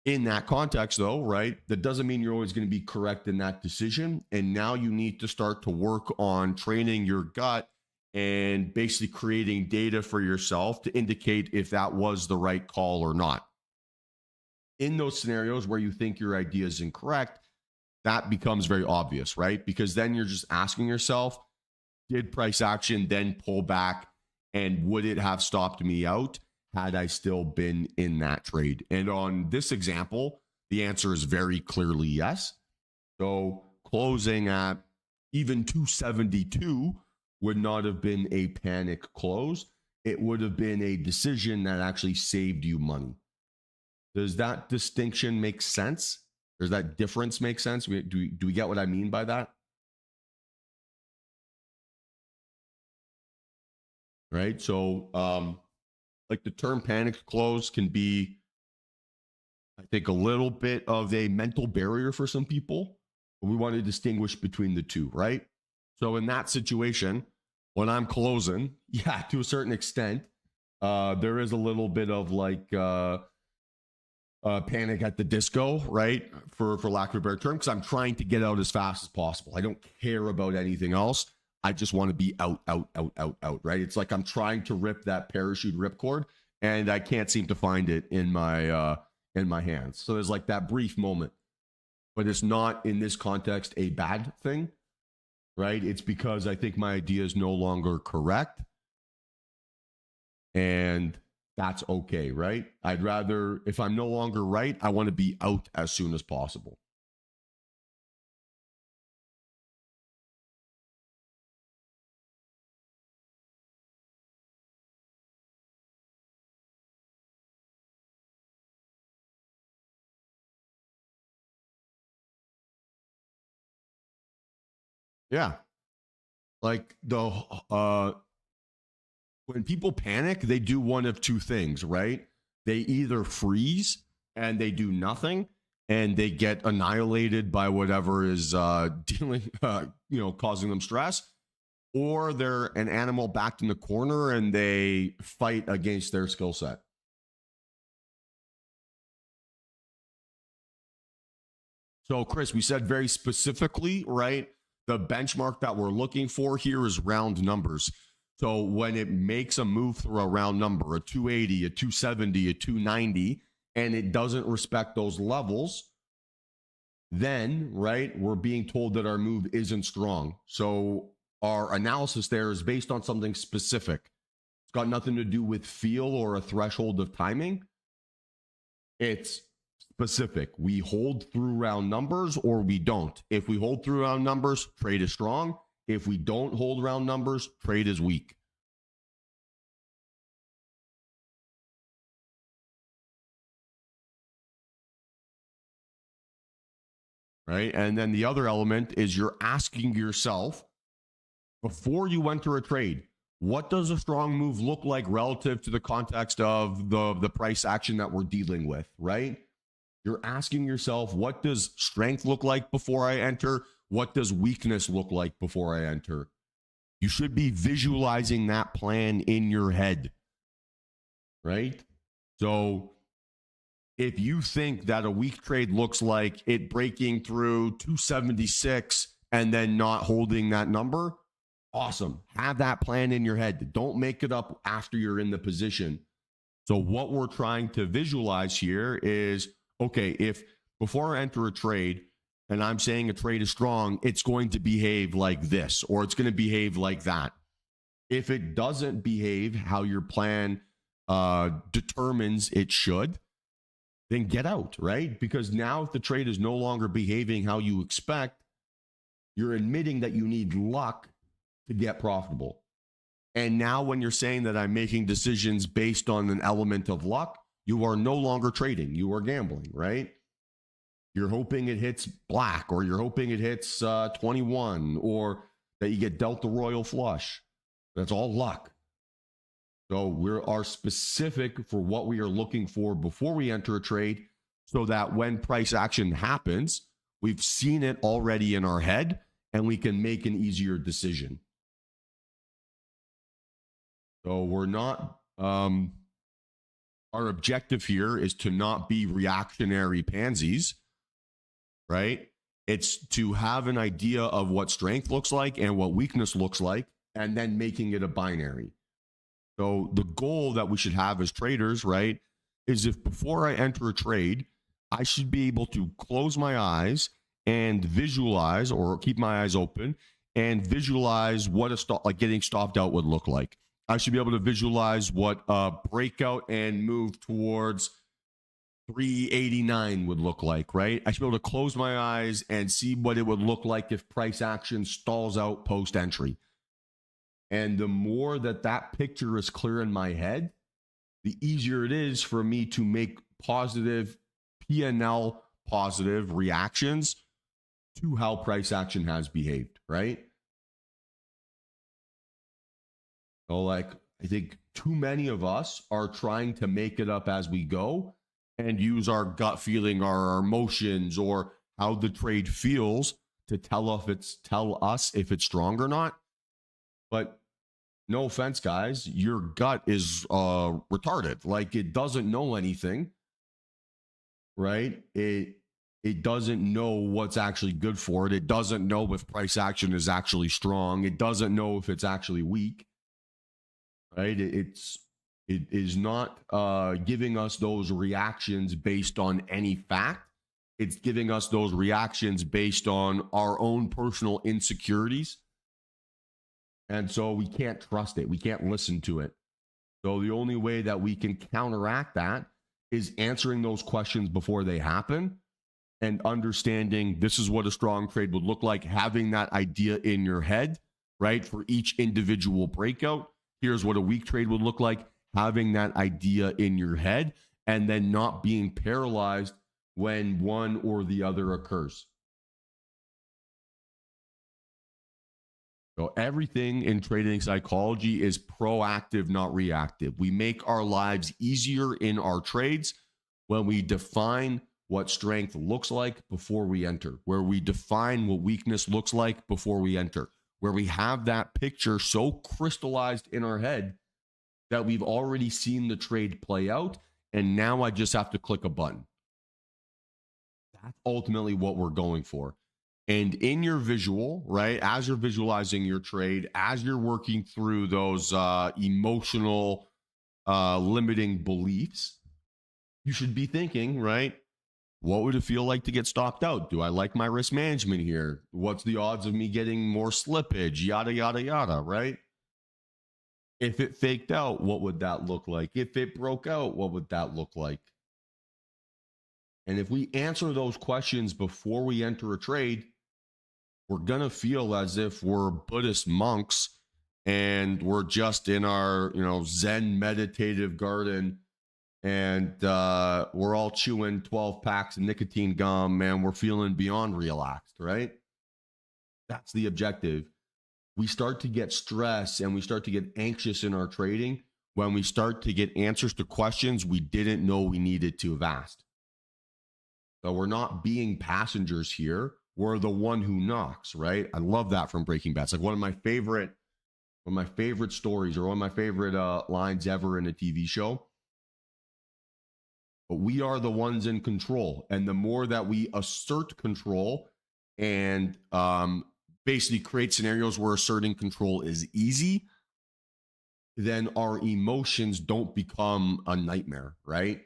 In that context, though, right, that doesn't mean you're always going to be correct in that decision. And now you need to start to work on training your gut and basically creating data for yourself to indicate if that was the right call or not. In those scenarios where you think your idea is incorrect, that becomes very obvious, right? Because then you're just asking yourself, did price action then pull back, and would it have stopped me out had I still been in that trade? And on this example, the answer is very clearly yes. So closing at even 272 would not have been a panic close. It would have been a decision that actually saved you money. Does that distinction make sense? Does that difference make sense? Do we get what I mean by that? Right? So like the term panic close can be, I think, a little bit of a mental barrier for some people. We want to distinguish between the two, right? So in that situation, when I'm closing, yeah, to a certain extent, there is a little bit of like panic at the disco, right? For lack of a better term, because I'm trying to get out as fast as possible. I don't care about anything else. I just want to be out, right? It's like I'm trying to rip that parachute ripcord, and I can't seem to find it in my hands. So there's like that brief moment, but it's not in this context a bad thing, right? It's because I think my idea is no longer correct, and that's okay, right? I'd rather, if I'm no longer right, I want to be out as soon as possible. Yeah. Like when people panic, they do one of two things, right? They either freeze and they do nothing and they get annihilated by whatever is causing them stress, or they're an animal backed in the corner and they fight against their skill set. So, Chris, we said very specifically, right? The benchmark that we're looking for here is round numbers. So when it makes a move through a round number, a 280, a 270, a 290, and it doesn't respect those levels, then, right, we're being told that our move isn't strong. So our analysis there is based on something specific. It's got nothing to do with feel or a threshold of timing. It's specific. We hold through round numbers or we don't. If we hold through round numbers, trade is strong. If we don't hold round numbers, trade is weak. Right? And then the other element is you're asking yourself before you enter a trade, what does a strong move look like relative to the context of the price action that we're dealing with, right? You're asking yourself, what does strength look like before I enter? What does weakness look like before I enter? You should be visualizing that plan in your head, right? So if you think that a weak trade looks like it breaking through 276 and then not holding that number, awesome. Have that plan in your head. Don't make it up after you're in the position. So what we're trying to visualize here is, okay, if before I enter a trade and I'm saying a trade is strong, it's going to behave like this, or it's going to behave like that. If it doesn't behave how your plan determines it should, then get out, right? Because now if the trade is no longer behaving how you expect, you're admitting that you need luck to get profitable. And now when you're saying that I'm making decisions based on an element of luck, you are no longer trading. You are gambling, right? You're hoping it hits black, or you're hoping it hits 21, or that you get dealt the royal flush. That's all luck. So we are specific for what we are looking for before we enter a trade, so that when price action happens, we've seen it already in our head and we can make an easier decision. So we're not Our objective here is to not be reactionary pansies, right? It's to have an idea of what strength looks like and what weakness looks like, and then making it a binary. So the goal that we should have as traders, right, is if before I enter a trade, I should be able to close my eyes and visualize, or keep my eyes open and visualize what a stop, like getting stopped out, would look like. I should be able to visualize what a breakout and move towards 389 would look like, right? I should be able to close my eyes and see what it would look like if price action stalls out post entry. And the more that that picture is clear in my head, the easier it is for me to make positive P&L positive reactions to how price action has behaved, right? So like, I think too many of us are trying to make it up as we go and use our gut feeling, our emotions, or how the trade feels to tell us if it's strong or not. But no offense, guys, your gut is retarded. Like, it doesn't know anything, right? It doesn't know what's actually good for it. It doesn't know if price action is actually strong. It doesn't know if it's actually weak, right? It is not giving us those reactions based on any fact. It's giving us those reactions based on our own personal insecurities. And so we can't trust it. We can't listen to it. So the only way that we can counteract that is answering those questions before they happen and understanding this is what a strong trade would look like, having that idea in your head, right? For each individual breakout, here's what a weak trade would look like, having that idea in your head, and then not being paralyzed when one or the other occurs. So everything in trading psychology is proactive, not reactive. We make our lives easier in our trades when we define what strength looks like before we enter, where we define what weakness looks like before we enter, where we have that picture so crystallized in our head that we've already seen the trade play out, and now I just have to click a button. That's ultimately what we're going for. And in your visual, right, as you're visualizing your trade, as you're working through those emotional limiting beliefs, you should be thinking, right, what would it feel like to get stopped out? Do I like my risk management here? What's the odds of me getting more slippage? Yada, yada, yada, right? If it faked out, what would that look like? If it broke out, what would that look like? And if we answer those questions before we enter a trade, we're going to feel as if we're Buddhist monks and we're just in our, Zen meditative garden, and we're all chewing 12 packs of nicotine gum and we're feeling beyond relaxed, right? That's the objective. We start to get stressed and we start to get anxious in our trading when we start to get answers to questions we didn't know we needed to have asked. So we're not being passengers here. We're the one who knocks, right? I love that from Breaking Bad. It's like one of my favorite stories, or one of my favorite lines ever in a TV show. But we are the ones in control. And the more that we assert control and basically create scenarios where asserting control is easy, then our emotions don't become a nightmare, right?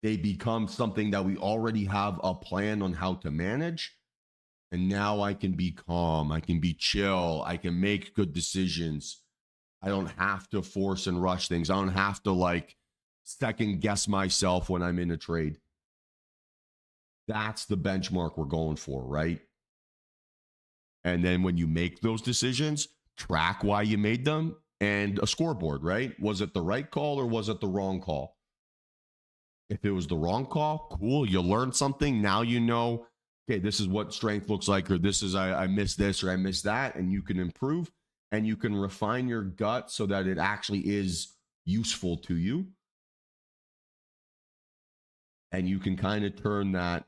They become something that we already have a plan on how to manage. And now I can be calm. I can be chill. I can make good decisions. I don't have to force and rush things. I don't have to second guess myself when I'm in a trade. That's the benchmark we're going for, right? And then when you make those decisions, track why you made them and a scoreboard, right? Was it the right call or was it the wrong call? If it was the wrong call, cool. You learned something. Now you know, okay, this is what strength looks like, or this is, I missed this or I missed that, and you can improve and you can refine your gut so that it actually is useful to you. And you can kind of turn that,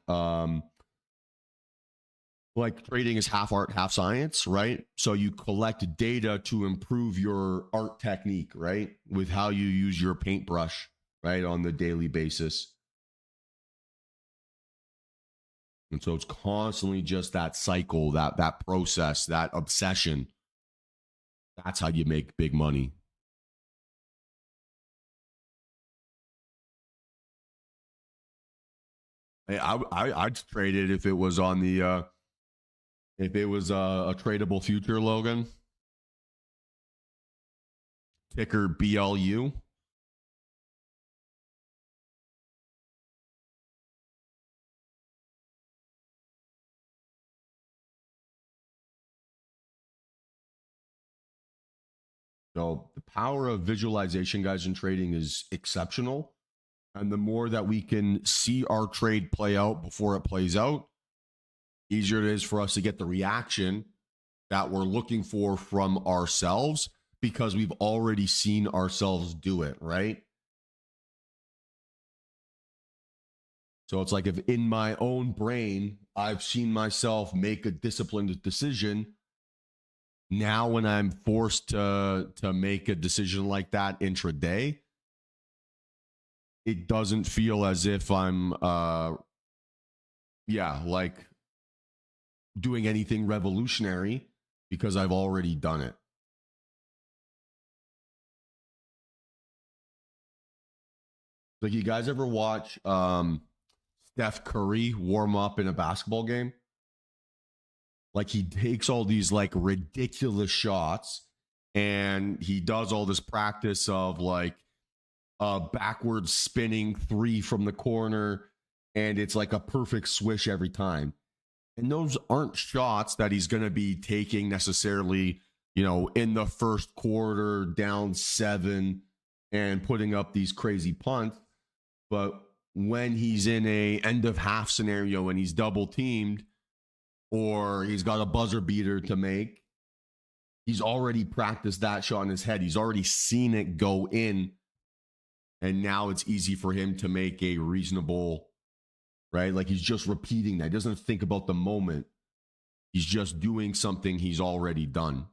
like trading is half art, half science, right? So you collect data to improve your art technique, right? With how you use your paintbrush. right, on the daily basis. And so it's constantly just that cycle, that process, that obsession. That's how you make big money. I'd trade it if it was on the if it was a tradable future, Logan. Ticker BLU. So the power of visualization, guys, in trading is exceptional. And the more that we can see our trade play out before it plays out, easier it is for us to get the reaction that we're looking for from ourselves because we've already seen ourselves do it, right? So it's like if in my own brain, I've seen myself make a disciplined decision. Now, when I'm forced to make a decision like that intraday, it doesn't feel as if I'm like doing anything revolutionary because I've already done it. Like, you guys ever watch Steph Curry warm up in a basketball game? Like, he takes all these like ridiculous shots and he does all this practice of like a backward spinning three from the corner, and it's like a perfect swish every time. And those aren't shots that he's going to be taking necessarily, in the first quarter, down 7 and putting up these crazy punts. But when he's in a end of half scenario and he's double teamed or he's got a buzzer beater to make, he's already practiced that shot in his head. He's already seen it go in. And now it's easy for him to make a reasonable, right? Like, he's just repeating that. He doesn't think about the moment. He's just doing something he's already done.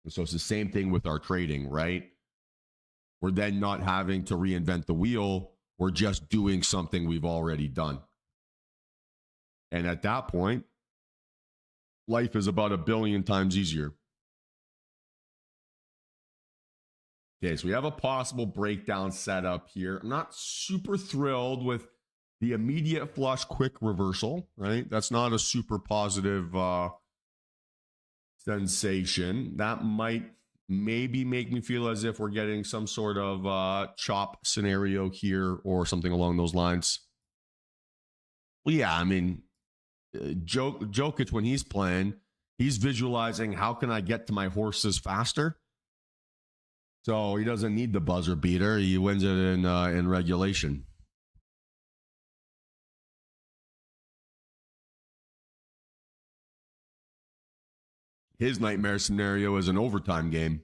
And so it's the same thing with our trading, right? We're then not having to reinvent the wheel. We're just doing something we've already done. And at that point, life is about 1,000,000,000 times easier. Okay, so we have a possible breakdown setup here. I'm not super thrilled with the immediate flush quick reversal, right? That's not a super positive sensation. That might maybe make me feel as if we're getting some sort of chop scenario here or something along those lines. Well, yeah, I mean, Jokic, when he's playing, he's visualizing, how can I get to my horses faster? So he doesn't need the buzzer beater. He wins it in regulation. His nightmare scenario is an overtime game.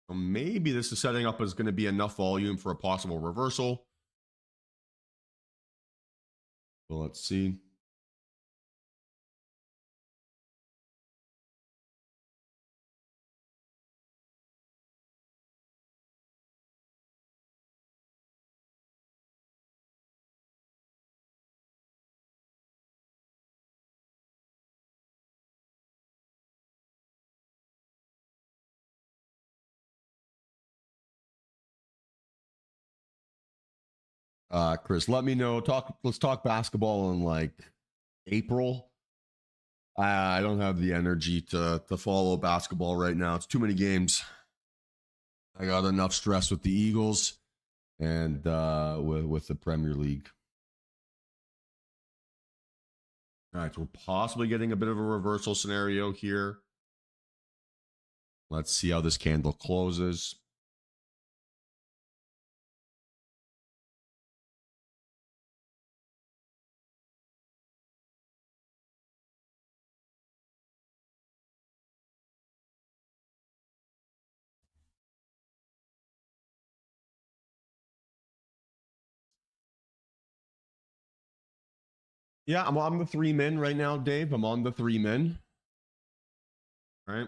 So maybe this is setting up as going to be enough volume for a possible reversal. Well, let's see. Chris, let me know. Let's talk basketball in like April. I don't have the energy to follow basketball right now. It's too many games. I got enough stress with the Eagles and with the Premier League. All right, so we're possibly getting a bit of a reversal scenario here. Let's see how this candle closes. Yeah, I'm on the 3 min right now, Dave. I'm on the 3 min. All right.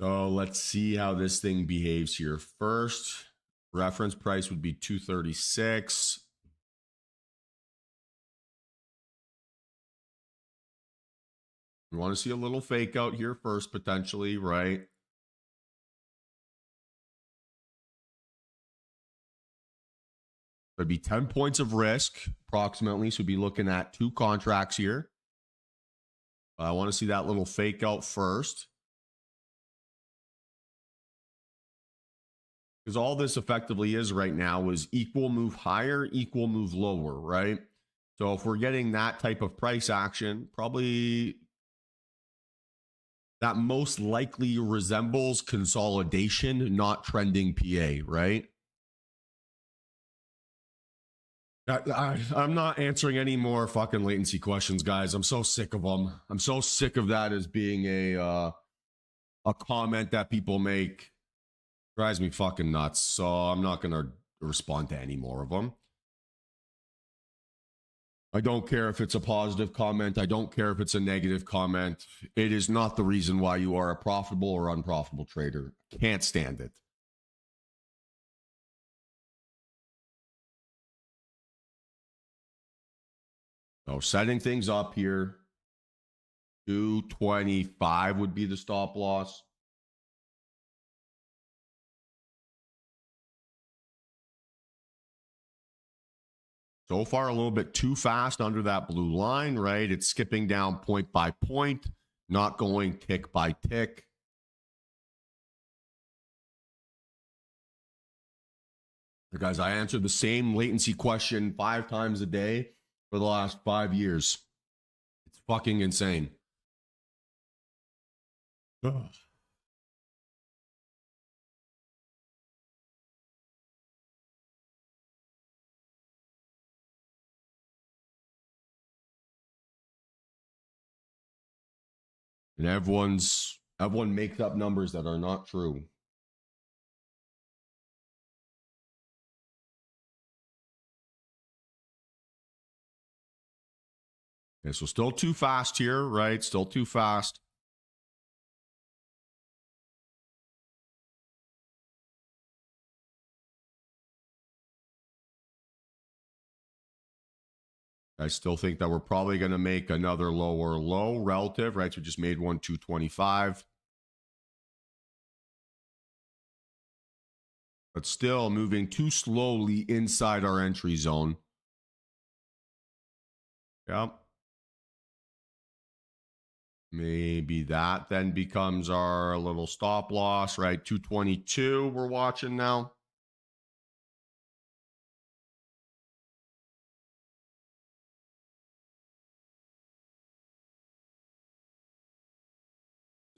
So let's see how this thing behaves here. First, reference price would be 236. We want to see a little fake out here first, potentially, right? There'd be 10 points of risk, approximately. So we'd be looking at 2 contracts here. I want to see that little fake out first. Because all this effectively is right now is equal move higher, equal move lower, right? So if we're getting that type of price action, probably that most likely resembles consolidation, not trending PA, right? I'm not answering any more fucking latency questions, guys. I'm so sick of them. I'm so sick of that as being a comment that people make. Drives me fucking nuts. So I'm not gonna respond to any more of them. I don't care if it's a positive comment. I don't care if it's a negative comment. It is not the reason why you are a profitable or unprofitable trader. Can't stand it. So setting things up here. 225 would be the stop loss. So far, a little bit too fast under that blue line, right? It's skipping down point by point, not going tick by tick. Guys, I answered the same latency question 5 times a day for the last 5 years. It's fucking insane. Ugh. And everyone makes up numbers that are not true. Okay, so still too fast here, right? Still too fast. I still think that we're probably going to make another lower low relative, right? So we just made one 225. But still moving too slowly inside our entry zone. Yep. Maybe that then becomes our little stop loss, right? 222 we're watching now.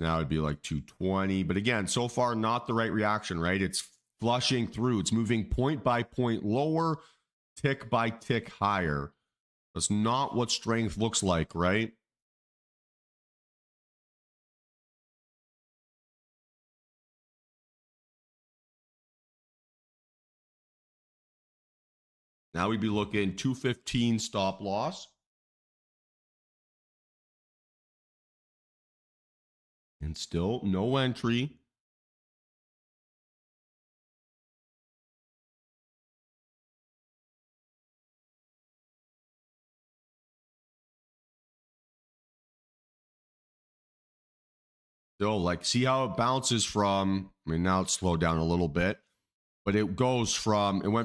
Now it'd be like 220. But again, so far, not the right reaction, right? It's flushing through. It's moving point by point lower, tick by tick higher. That's not what strength looks like, right? Now we'd be looking 215 stop loss. And still no entry. Still, like, see how it bounces from, I mean, now it's slowed down a little bit, but it went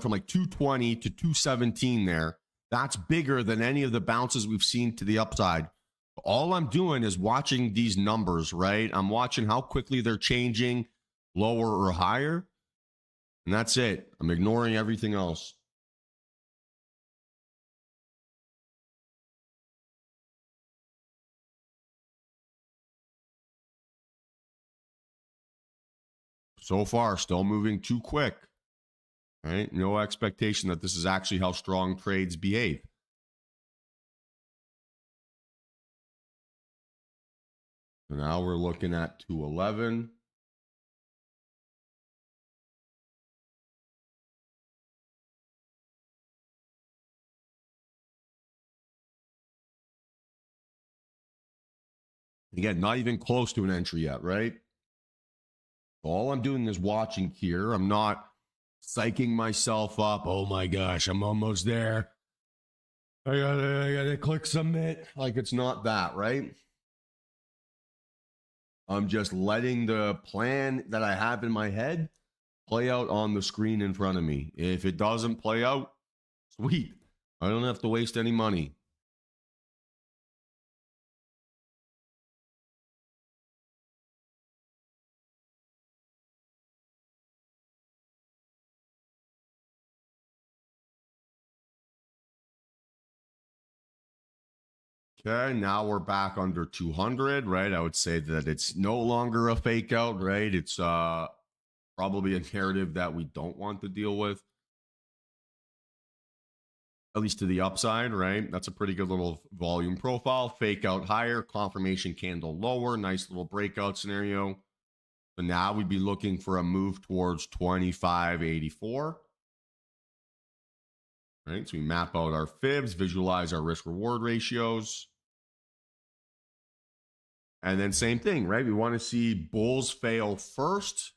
from like 220 to 217 there. That's bigger than any of the bounces we've seen to the upside. All I'm doing is watching these numbers, right? I'm watching how quickly they're changing, lower or higher. And that's it. I'm ignoring everything else. So far, still moving too quick. Right? No expectation that this is actually how strong trades behave. So now we're looking at 211. Again, not even close to an entry yet, right? All I'm doing is watching here. I'm not psyching myself up. Oh my gosh, I'm almost there. I gotta click submit. Like it's not that, right? I'm just letting the plan that I have in my head play out on the screen in front of me. If it doesn't play out, sweet. I don't have to waste any money. Okay, now we're back under 200, right? I would say that it's no longer a fake out, right? It's probably a narrative that we don't want to deal with, at least to the upside, right? That's a pretty good little volume profile. Fake out higher, confirmation candle lower, nice little breakout scenario. So now we'd be looking for a move towards 25.84. Right, so we map out our fibs, visualize our risk reward ratios. And then same thing, right? We want to see bulls fail first.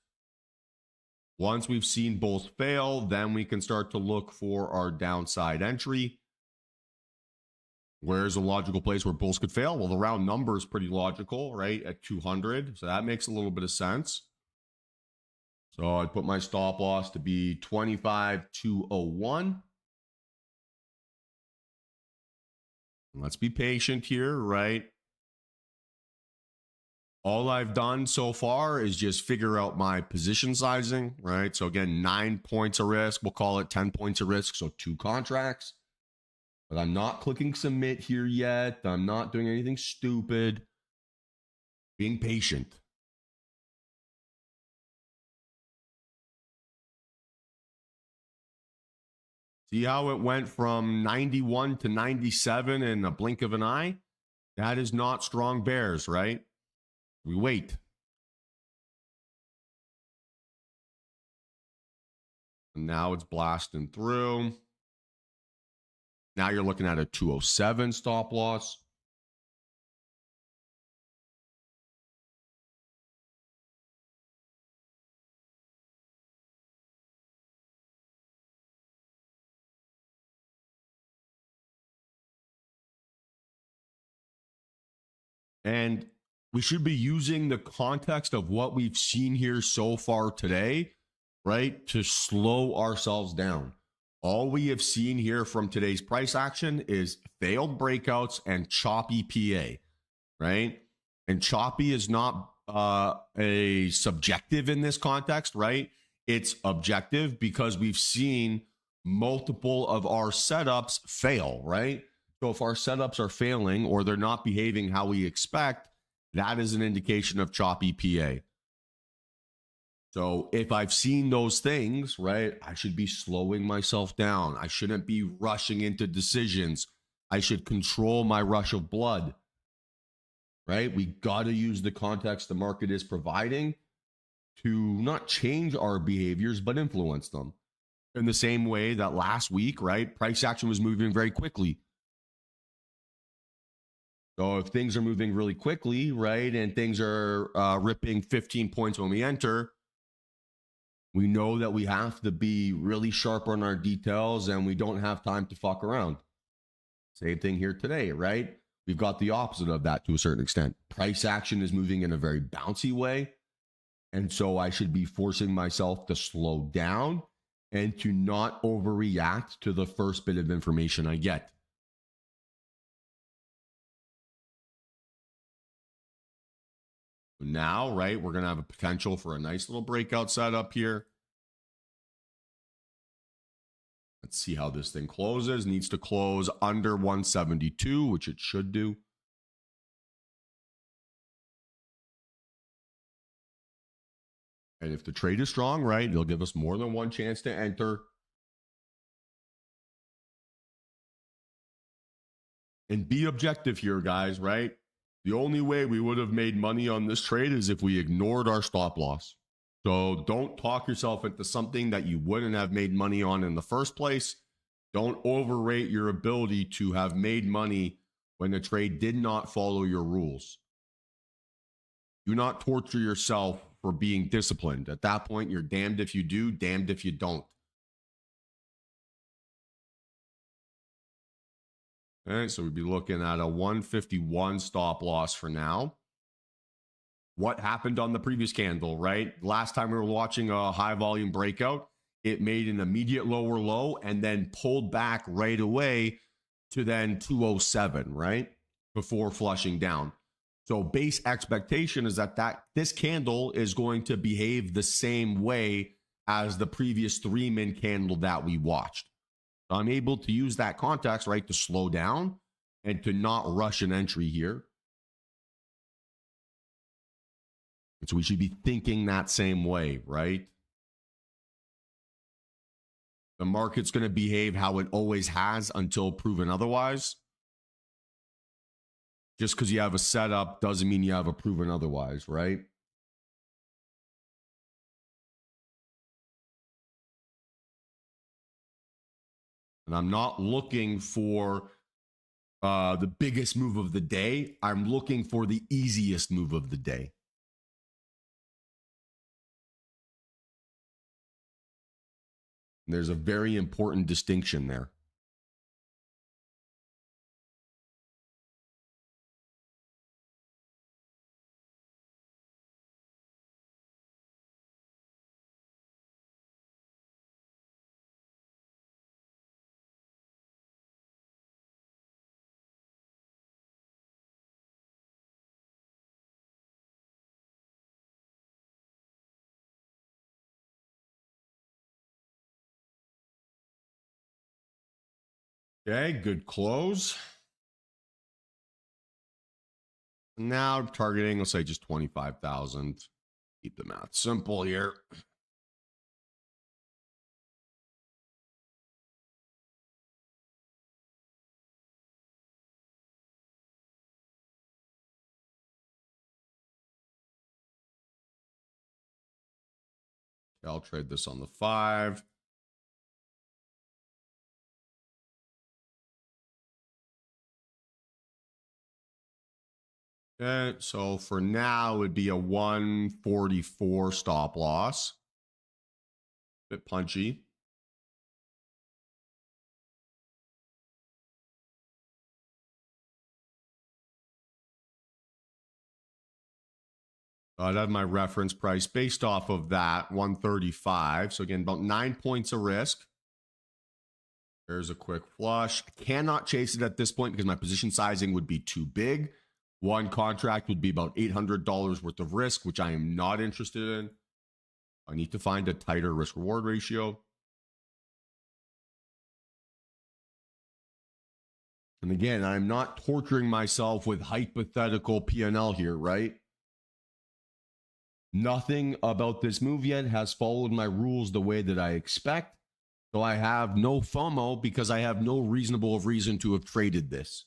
Once we've seen bulls fail, then we can start to look for our downside entry. Where's a logical place where bulls could fail? Well, the round number is pretty logical, right? At 200. So that makes a little bit of sense. So I'd put my stop loss to be 25,201. Let's be patient here, right? All I've done so far is just figure out my position sizing, right? So again, 9 points of risk. We'll call it 10 points of risk. So 2 contracts. But I'm not clicking submit here yet. I'm not doing anything stupid. Being patient. See how it went from 91 to 97 in a blink of an eye? That is not strong bears, right? We wait. And now it's blasting through. Now you're looking at a 207 stop loss. And we should be using the context of what we've seen here so far today, right, to slow ourselves down. All we have seen here from today's price action is failed breakouts and choppy PA, right? And choppy is not a subjective in this context, right? It's objective because we've seen multiple of our setups fail, right? So if our setups are failing or they're not behaving how we expect, that is an indication of choppy PA. So if I've seen those things, right, I should be slowing myself down. I shouldn't be rushing into decisions. I should control my rush of blood, right? We got to use the context the market is providing to not change our behaviors, but influence them. In the same way that last week, right, price action was moving very quickly. So if things are moving really quickly, right, and things are ripping 15 points when we enter, we know that we have to be really sharp on our details and we don't have time to fuck around. Same thing here today, right? We've got the opposite of that to a certain extent. Price action is moving in a very bouncy way. And so I should be forcing myself to slow down and to not overreact to the first bit of information I get. Now, right, we're going to have a potential for a nice little breakout setup here. Let's see how this thing closes. Needs to close under 172, which it should do. And if the trade is strong, right, it'll give us more than one chance to enter. And be objective here, guys, right? The only way we would have made money on this trade is if we ignored our stop loss. So don't talk yourself into something that you wouldn't have made money on in the first place. Don't overrate your ability to have made money when the trade did not follow your rules. Do not torture yourself for being disciplined. At that point, you're damned if you do, damned if you don't. All right, so we'd be looking at a 151 stop loss for now. What happened on the previous candle, right? Last time we were watching a high volume breakout, it made an immediate lower low and then pulled back right away to then 207, right? Before flushing down. So base expectation is that this candle is going to behave the same way as the previous 3-min candle that we watched. So I'm able to use that context, right, to slow down and to not rush an entry here. And so we should be thinking that same way, right? The market's going to behave how it always has until proven otherwise. Just because you have a setup doesn't mean you have a proven otherwise, right? And I'm not looking for the biggest move of the day. I'm looking for the easiest move of the day. And there's a very important distinction there. Okay, good close. Now targeting, let's say just 25,000. Keep the math simple here. I'll trade this on the 5. Okay, so for now, it would be a 144 stop loss. Bit punchy. I'd have my reference price based off of that, 135. So again, about 9 points of risk. There's a quick flush. I cannot chase it at this point because my position sizing would be too big. One contract would be about $800 worth of risk, which I am not interested in. I need to find a tighter risk-reward ratio. And again, I'm not torturing myself with hypothetical P&L here, right? Nothing about this move yet has followed my rules the way that I expect. So I have no FOMO because I have no reasonable reason to have traded this.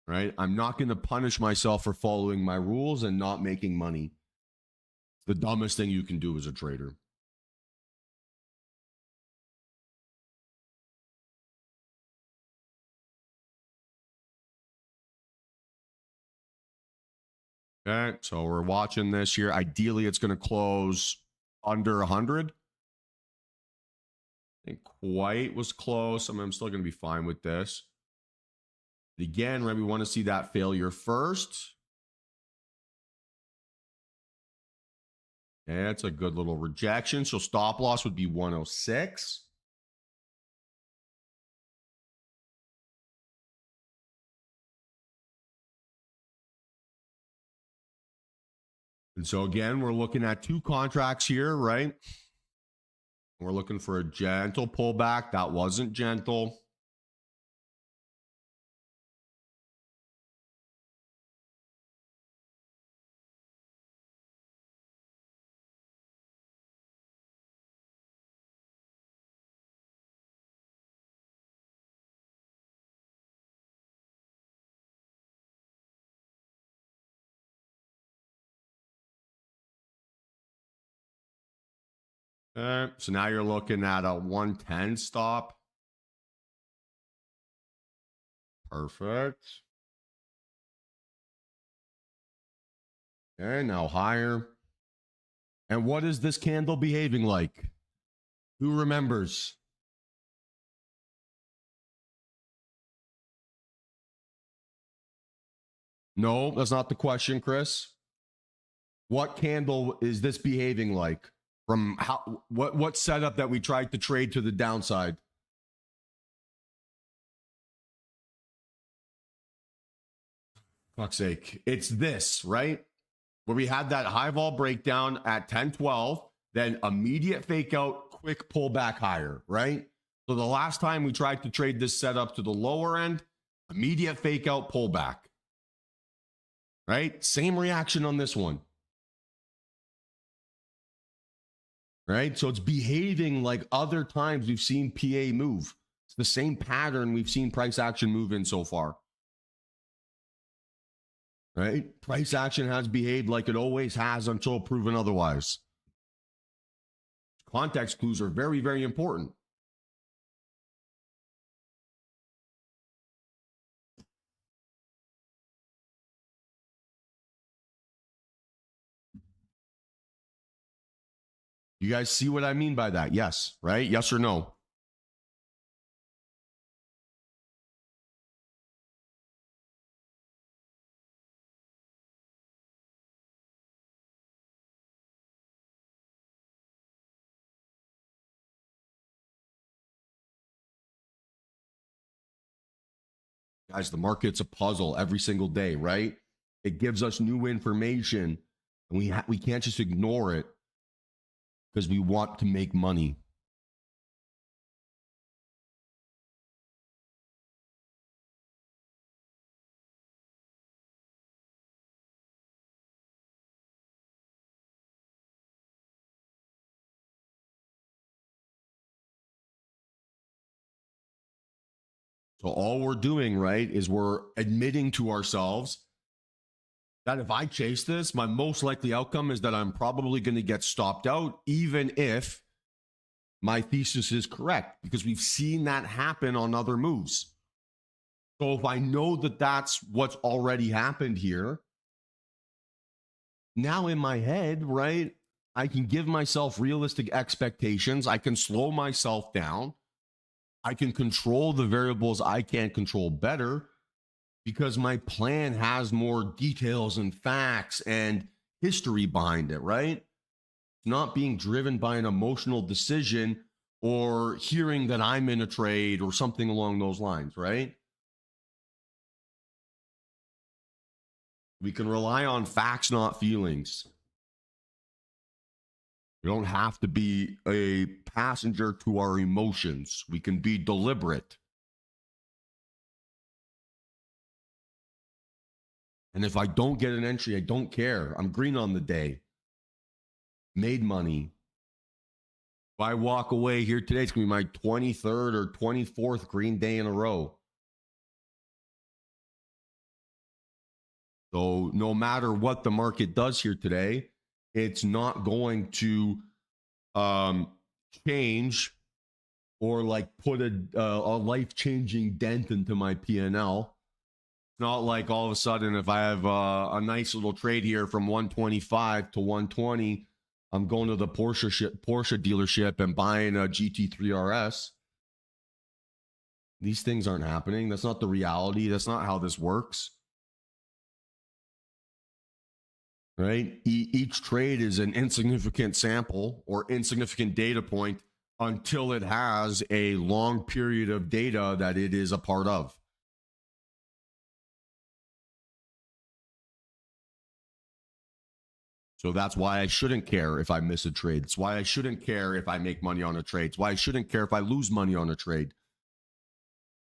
Right? I'm not going to punish myself for following my rules and not making money. It's the dumbest thing you can do as a trader. Okay, so we're watching this here. Ideally, it's going to close under 100. I think quite was close. I mean, I'm still going to be fine with this. But again, right, we want to see that failure first. Yeah, it's a good little rejection. So stop loss would be 106. And so again, we're looking at 2 contracts here, right? We're looking for a gentle pullback. That wasn't gentle. So now you're looking at a 110 stop. Perfect. Okay, now higher. And what is this candle behaving like? Who remembers? No, that's not the question, Chris. What candle is this behaving like? From how what setup that we tried to trade to the downside? Fuck's sake. It's this, right? Where we had that high vol breakdown at 10-12, then immediate fake out, quick pullback higher, right? So the last time we tried to trade this setup to the lower end, immediate fake out, pullback. Right? Same reaction on this one. Right? So it's behaving like other times we've seen PA move. It's the same pattern we've seen price action move in so far. Right? Price action has behaved like it always has until proven otherwise. Context clues are very, very important. You guys see what I mean by that? Yes, right? Yes or no? Guys, the market's a puzzle every single day, right? It gives us new information, and we can't just ignore it because we want to make money. So all we're doing, right, is we're admitting to ourselves that if I chase this, my most likely outcome is that I'm probably going to get stopped out, even if my thesis is correct, because we've seen that happen on other moves. So if I know that that's what's already happened here, now in my head, right, I can give myself realistic expectations. I can slow myself down. I can control the variables I can't control better because my plan has more details and facts and history behind it, right? Not being driven by an emotional decision or hearing that I'm in a trade or something along those lines, right? We can rely on facts, not feelings. We don't have to be a passenger to our emotions. We can be deliberate. And if I don't get an entry, I don't care. I'm green on the day. Made money. If I walk away here today, it's going to be my 23rd or 24th green day in a row. So no matter what the market does here today, it's not going to change or like put a life-changing dent into my P&L. It's not like all of a sudden if I have a nice little trade here from 125 to 120, I'm going to the Porsche dealership and buying a GT3 RS. These things aren't happening. That's not the reality. That's not how this works. Right? Each trade is an insignificant sample or insignificant data point until it has a long period of data that it is a part of. So that's why I shouldn't care if I miss a trade. It's why I shouldn't care if I make money on a trade. It's why I shouldn't care if I lose money on a trade.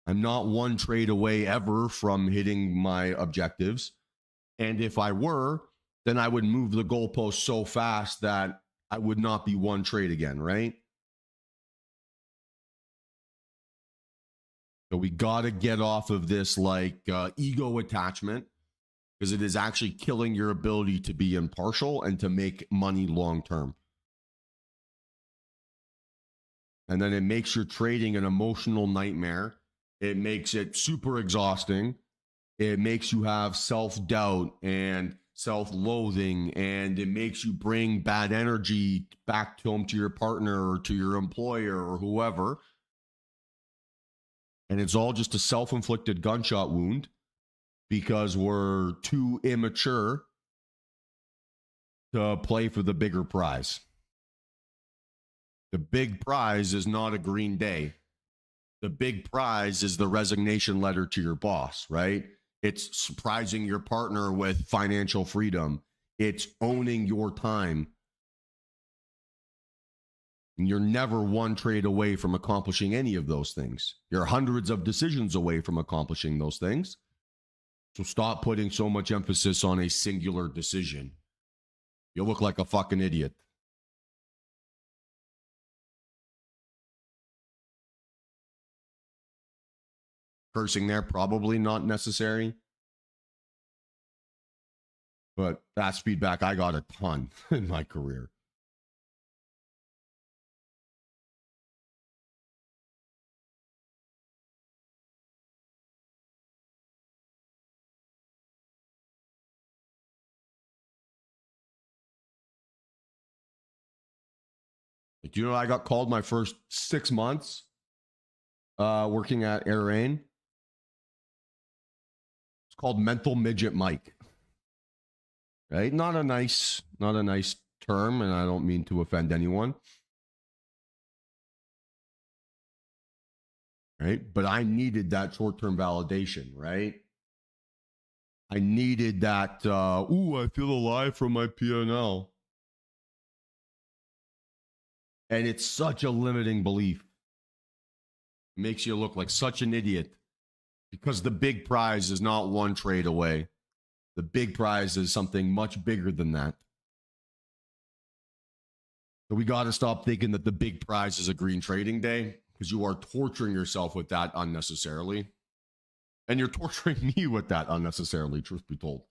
I'm not one trade away ever from hitting my objectives. And if I were, then I would move the goalpost so fast that I would not be one trade again, right? So we got to get off of this like ego attachment because it is actually killing your ability to be impartial and to make money long term. And then it makes your trading an emotional nightmare. It makes it super exhausting. It makes you have self-doubt and self-loathing, and it makes you bring bad energy back home to your partner or to your employer or whoever. And it's all just a self-inflicted gunshot wound because we're too immature to play for the bigger prize. The big prize is not a green day. The big prize is the resignation letter to your boss, right? It's surprising your partner with financial freedom. It's owning your time. And you're never one trade away from accomplishing any of those things. You're hundreds of decisions away from accomplishing those things. So stop putting so much emphasis on a singular decision. You look like a fucking idiot. Cursing there, probably not necessary. But that's feedback I got a ton in my career. Do you know I got called my first 6 months working at Airain? It's called Mental Midget Mike. Right? Not a nice term, and I don't mean to offend anyone. Right? But I needed that short-term validation, right? I needed that, ooh, I feel alive from my P&L. And it's such a limiting belief. It makes you look like such an idiot because the big prize is not one trade away. The big prize is something much bigger than that. So we got to stop thinking that the big prize is a green trading day because you are torturing yourself with that unnecessarily. And you're torturing me with that unnecessarily, truth be told.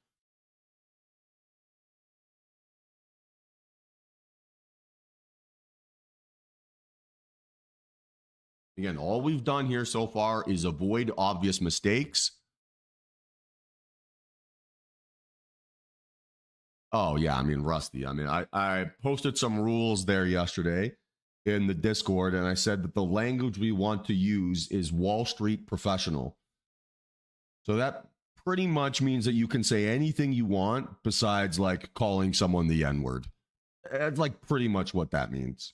Again, all we've done here so far is avoid obvious mistakes. Oh, yeah. I mean, Rusty. I mean, I posted some rules there yesterday in the Discord, and I said that the language we want to use is Wall Street professional. So that pretty much means that you can say anything you want besides like calling someone the N-word. That's like pretty much what that means.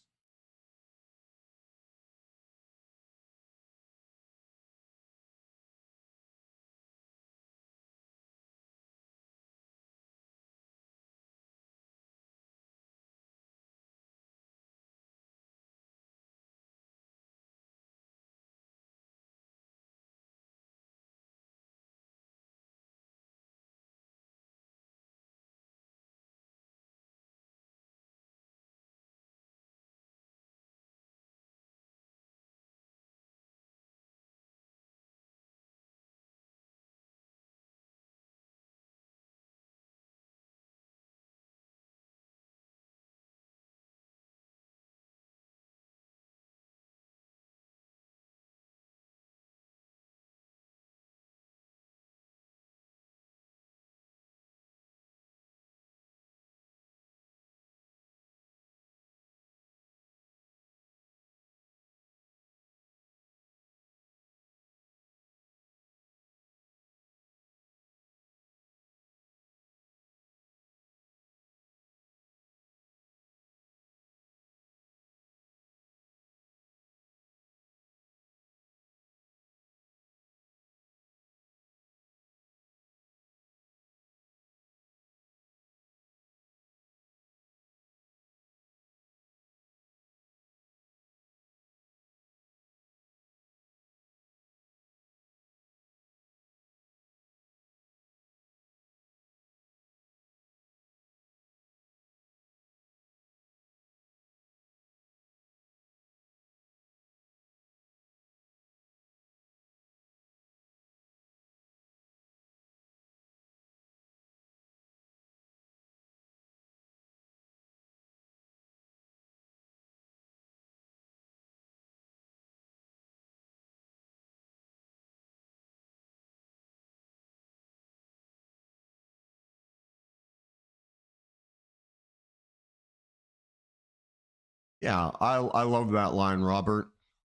Yeah, I love that line, Robert.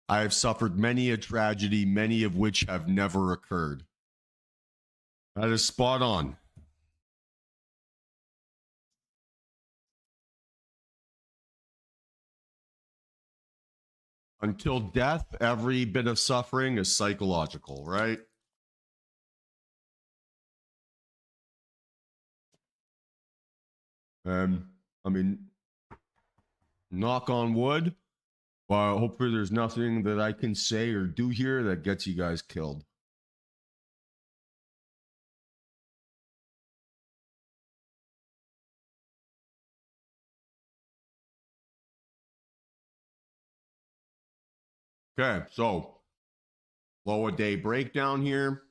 I have suffered many a tragedy, many of which have never occurred. That is spot on. Until death, every bit of suffering is psychological, right? I mean, knock on wood. Well, hopefully there's nothing that I can say or do here that gets you guys killed. Okay, so low a day breakdown here,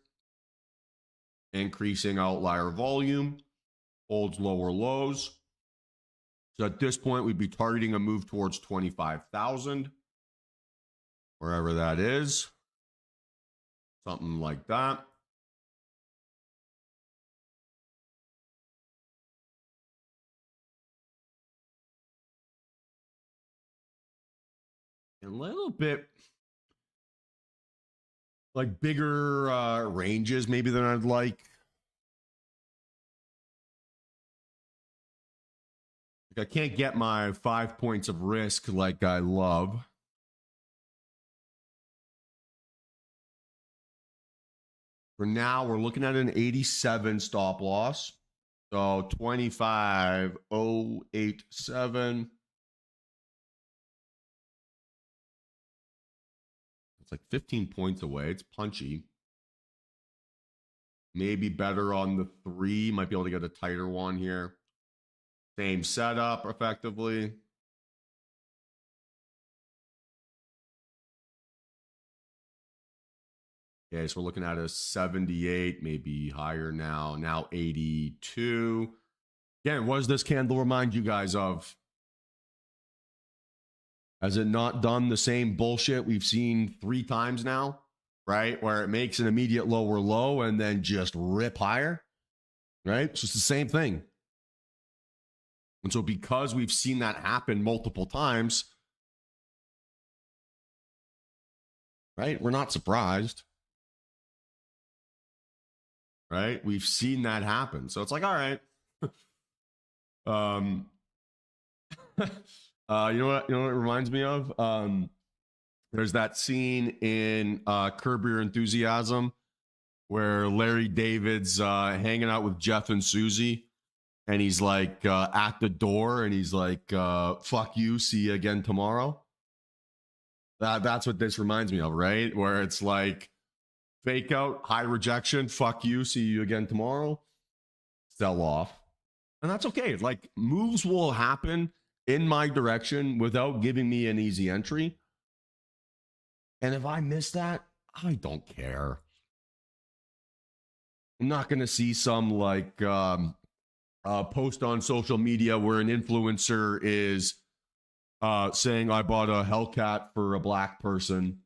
increasing outlier volume, holds lower lows. So at this point, we'd be targeting a move towards 25,000, wherever that is, something like that. A little bit like bigger ranges maybe than I'd like. I can't get my 5 points of risk like I love. For now, we're looking at an 87 stop loss. So 25,087. It's like 15 points away. It's punchy. Maybe better on the 3. Might be able to get a tighter one here. Same setup effectively. Okay, so we're looking at a 78, maybe higher now. Now 82. Again, what does this candle remind you guys of? Has it not done the same bullshit we've seen 3 times now? Right? Where it makes an immediate lower low and then just rip higher? Right? It's just the same thing. And so because we've seen that happen multiple times, right? We're not surprised. Right? We've seen that happen. So it's like, all right. You know what it reminds me of? There's that scene in Curb Your Enthusiasm where Larry David's hanging out with Jeff and Susie, and he's like at the door, and he's like, "Fuck you, see you again tomorrow." That's what this reminds me of, right? Where it's like fake out, high rejection, fuck you, see you again tomorrow, sell off, and that's okay. Like moves will happen in my direction without giving me an easy entry. And if I miss that, I don't care. I'm not going to see some like post on social media where an influencer is saying I bought a Hellcat for a black person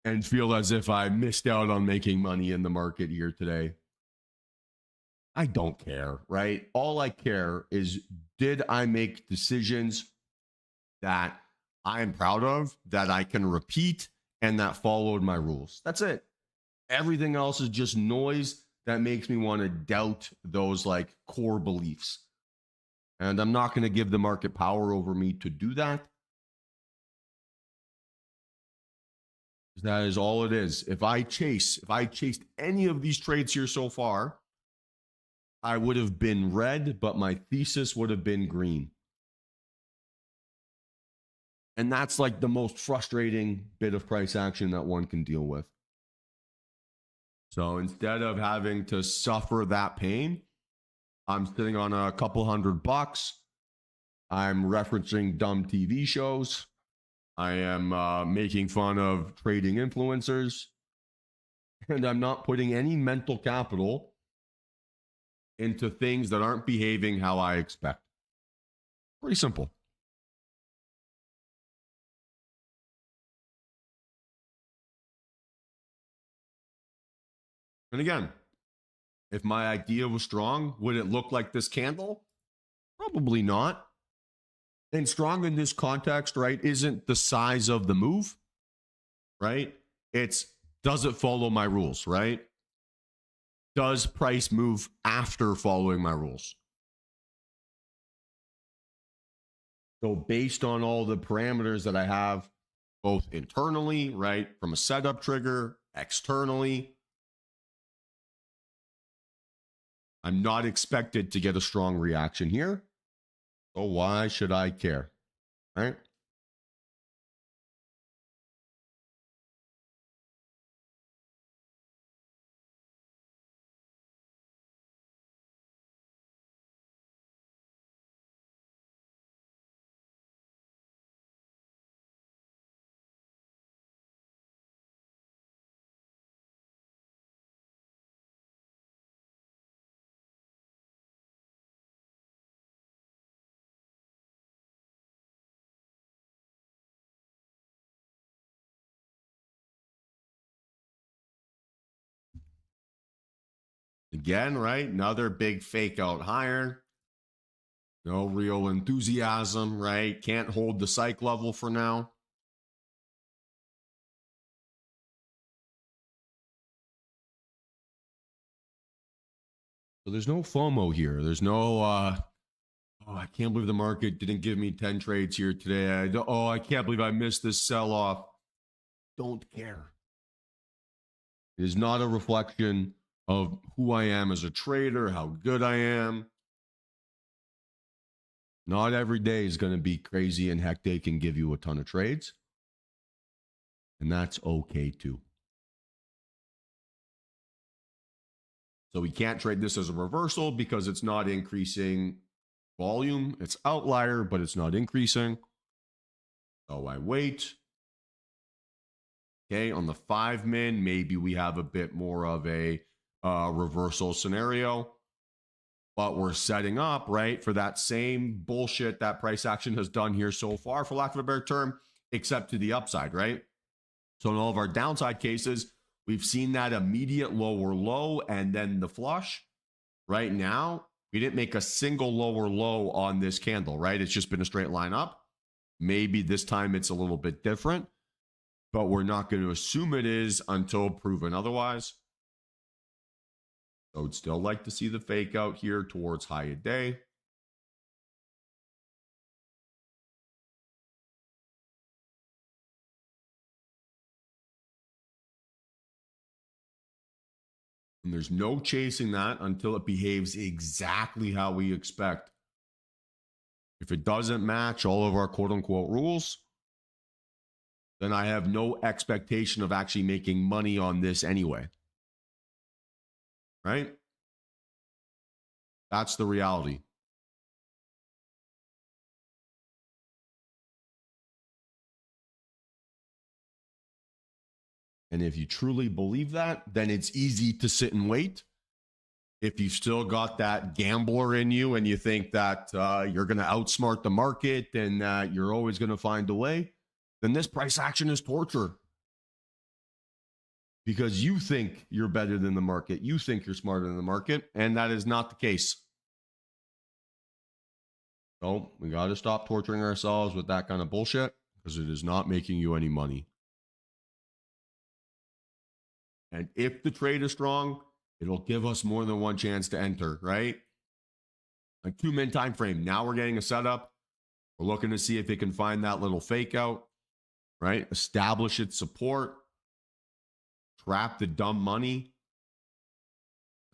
and feel as if I missed out on making money in the market here today. I don't care, right? All I care is, did I make decisions that I am proud of, that I can repeat, and that followed my rules? That's it. Everything else is just noise that makes me want to doubt those like core beliefs. And I'm not going to give the market power over me to do that. That is all it is. If I chased any of these trades here so far, I would have been red, but my thesis would have been green. And that's like the most frustrating bit of price action that one can deal with. So instead of having to suffer that pain, I'm sitting on a couple $100. I'm referencing dumb TV shows. I am making fun of trading influencers. And I'm not putting any mental capital into things that aren't behaving how I expect. Pretty simple. And again, if my idea was strong, would it look like this candle? Probably not. And strong in this context, right, isn't the size of the move, right? It's does it follow my rules, right? Does price move after following my rules? So based on all the parameters that I have, both internally, right, from a setup trigger, externally, I'm not expected to get a strong reaction here. So why should I care, right? Again, right? Another big fake out higher. No real enthusiasm, right? Can't hold the psych level for now. So there's no FOMO here. There's no, oh, I can't believe the market didn't give me 10 trades here today. I can't believe I missed this sell off. Don't care. It is not a reflection of who I am as a trader, how good I am. Not every day is going to be crazy and hectic and give you a ton of trades. And that's okay too. So we can't trade this as a reversal because it's not increasing volume. It's outlier, but it's not increasing. So I wait. Okay, on the 5-min, maybe we have a bit more of a reversal scenario. But we're setting up, right, for that same bullshit that price action has done here so far, for lack of a better term, except to the upside, right? So in all of our downside cases, we've seen that immediate lower low and then the flush. Right now, we didn't make a single lower low on this candle, right? It's just been a straight line up. Maybe this time it's a little bit different, but we're not going to assume it is until proven otherwise. So I'd still like to see the fake out here towards high a day. And there's no chasing that until it behaves exactly how we expect. If it doesn't match all of our quote unquote rules, then I have no expectation of actually making money on this anyway. Right? That's the reality. And if you truly believe that, then it's easy to sit and wait. If you've still got that gambler in you and you think that you're going to outsmart the market and that you're always going to find a way, then this price action is torture. Because you think you're better than the market. You think you're smarter than the market. And that is not the case. So we got to stop torturing ourselves with that kind of bullshit because it is not making you any money. And if the trade is strong, it'll give us more than one chance to enter, right? Like 2-min time frame. Now we're getting a setup. We're looking to see if it can find that little fake out, right? Establish its support. Trap the dumb money.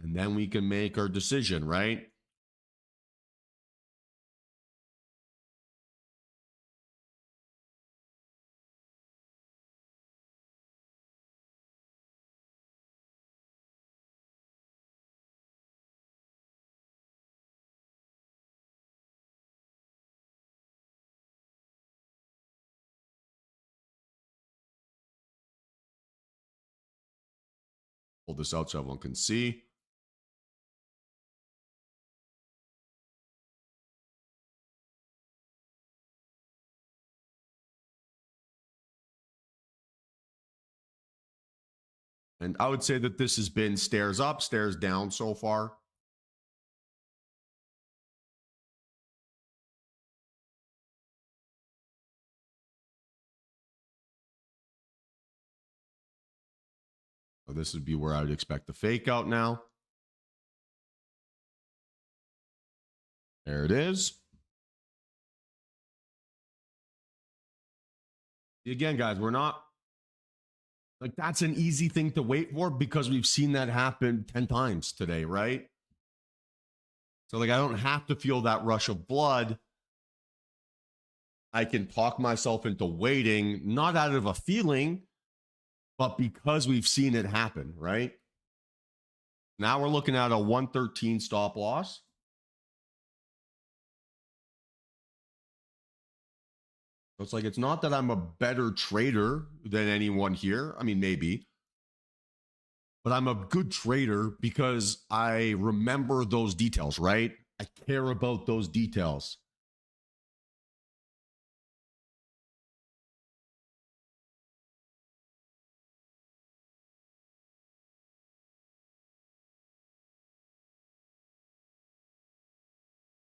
And then we can make our decision, right? Pull this out so everyone can see. And I would say that this has been stairs up, stairs down so far. this would be where I would expect the fake out now. There it is. Again, guys, we're not like, that's an easy thing to wait for because we've seen that happen 10 times today, right? So like, I don't have to feel that rush of blood. I can talk myself into waiting, not out of a feeling, but because we've seen it happen, right? Now we're looking at a 113 stop loss. So it's like, it's not that I'm a better trader than anyone here. I mean, maybe. But I'm a good trader because I remember those details, right? I care about those details.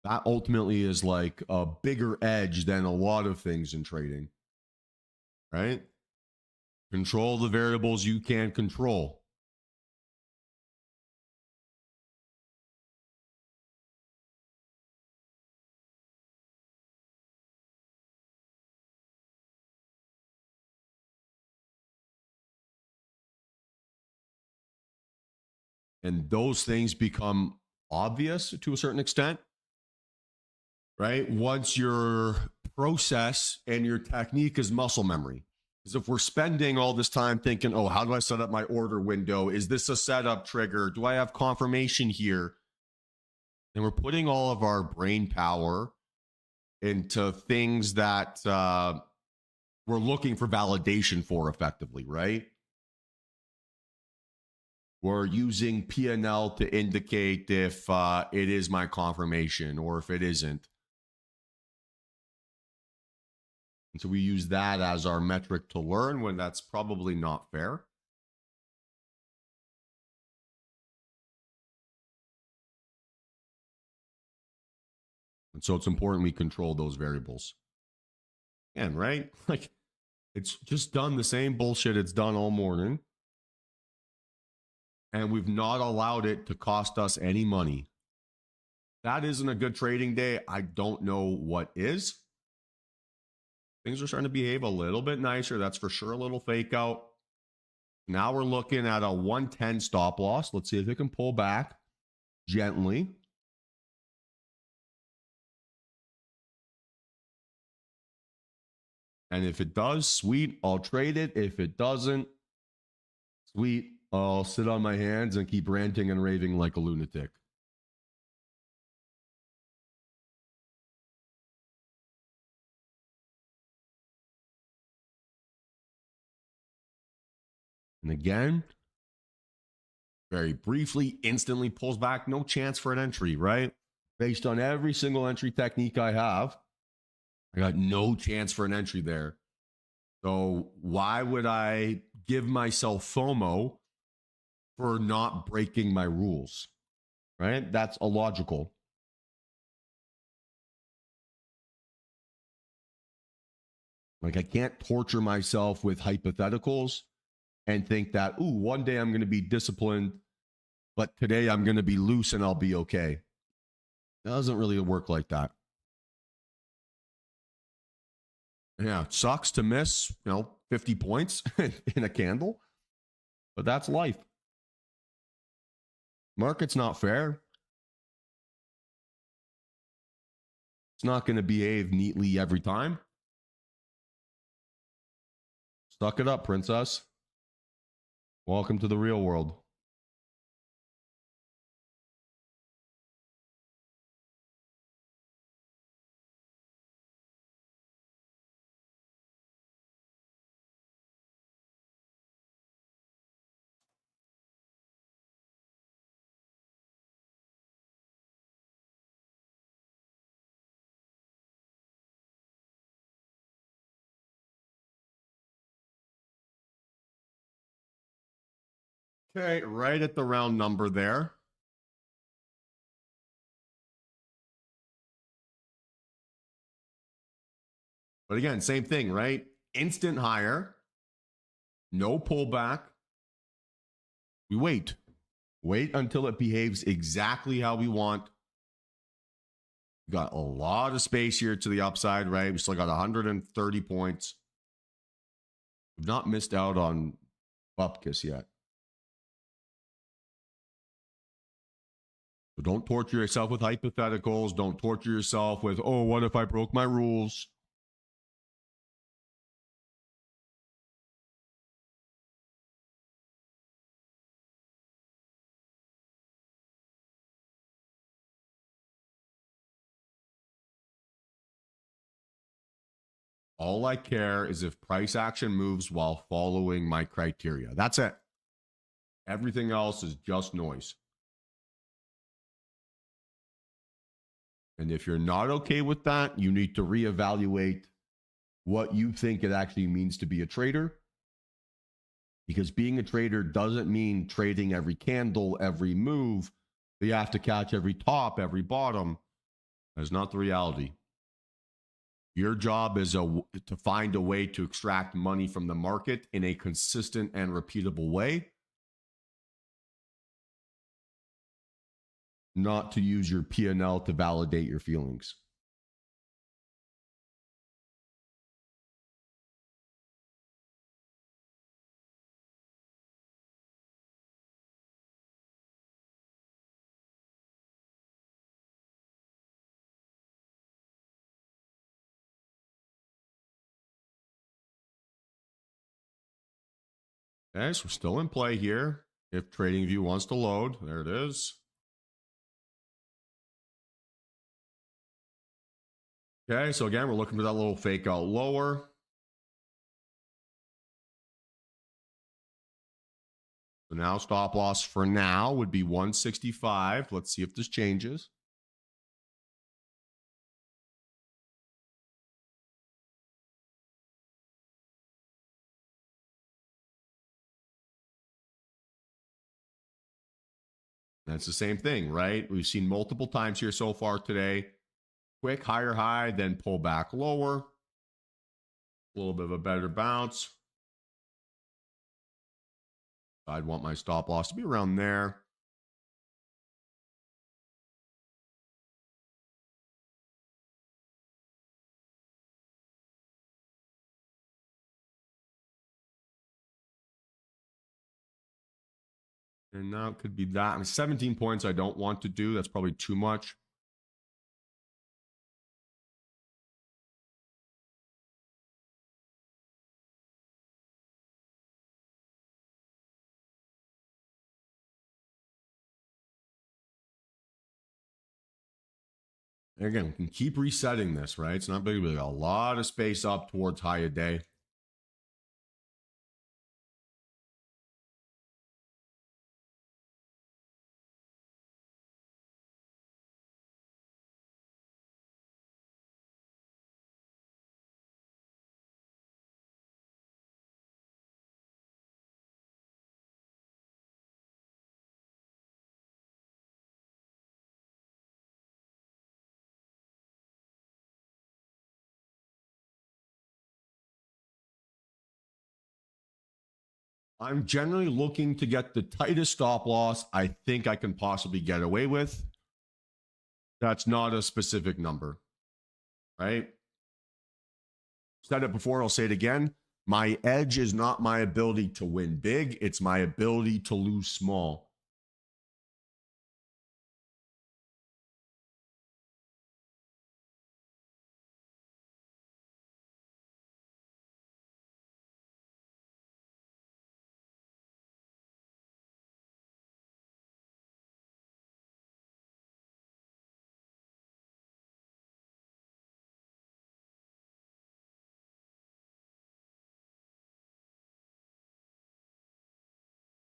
That ultimately is like a bigger edge than a lot of things in trading, right? Control the variables you can control. And those things become obvious to a certain extent, right? Once your process and your technique is muscle memory. Because if we're spending all this time thinking, oh, how do I set up my order window? Is this a setup trigger? Do I have confirmation here? And we're putting all of our brain power into things that we're looking for validation for effectively, right? We're using P&L to indicate if it is my confirmation or if it isn't. And so we use that as our metric to learn when that's probably not fair. And so it's important we control those variables. And right? Like, it's just done the same bullshit it's done all morning. And we've not allowed it to cost us any money. That isn't a good trading day. I don't know what is. Things are starting to behave a little bit nicer. That's for sure a little fake out. Now we're looking at a 110 stop loss. Let's see if it can pull back gently. And if it does, sweet, I'll trade it. If it doesn't, sweet, I'll sit on my hands and keep ranting and raving like a lunatic. And again, very briefly, instantly pulls back. No chance for an entry, right? Based on every single entry technique I have, I got no chance for an entry there. So why would I give myself FOMO for not breaking my rules, right? That's illogical. Like, I can't torture myself with hypotheticals and think that, ooh, one day I'm going to be disciplined, but today I'm going to be loose and I'll be okay. It doesn't really work like that. Yeah, it sucks to miss, 50 points in a candle, but that's life. Market's not fair. It's not going to behave neatly every time. Suck it up, princess. Welcome to the real world. Okay, right at the round number there. But again, same thing, right? Instant higher, no pullback. We wait. Wait until it behaves exactly how we want. We got a lot of space here to the upside, right? We still got 130 points. We've not missed out on Bupkis yet. So don't torture yourself with hypotheticals. Don't torture yourself with, oh, what if I broke my rules? All I care is if price action moves while following my criteria. That's it. Everything else is just noise. And if you're not okay with that, you need to reevaluate what you think it actually means to be a trader. Because being a trader doesn't mean trading every candle, every move. You have to catch every top, every bottom. That's not the reality. Your job is to find a way to extract money from the market in a consistent and repeatable way. Not to use your P&L to validate your feelings. Okay, so we're still in play here. If TradingView wants to load, there it is. Okay, so again, we're looking for that little fake out lower. So now stop loss for now would be 165. Let's see if this changes. That's the same thing, right? We've seen multiple times here so far today. Quick higher high, then pull back lower. A little bit of a better bounce. I'd want my stop loss to be around there. And now it could be that. I mean, 17 points I don't want to do. That's probably too much. And again, we can keep resetting this, right? It's not big, but a lot of space up towards high a day. I'm generally looking to get the tightest stop loss I think I can possibly get away with. That's not a specific number, right? Said it before, I'll say it again. My edge is not my ability to win big, it's my ability to lose small.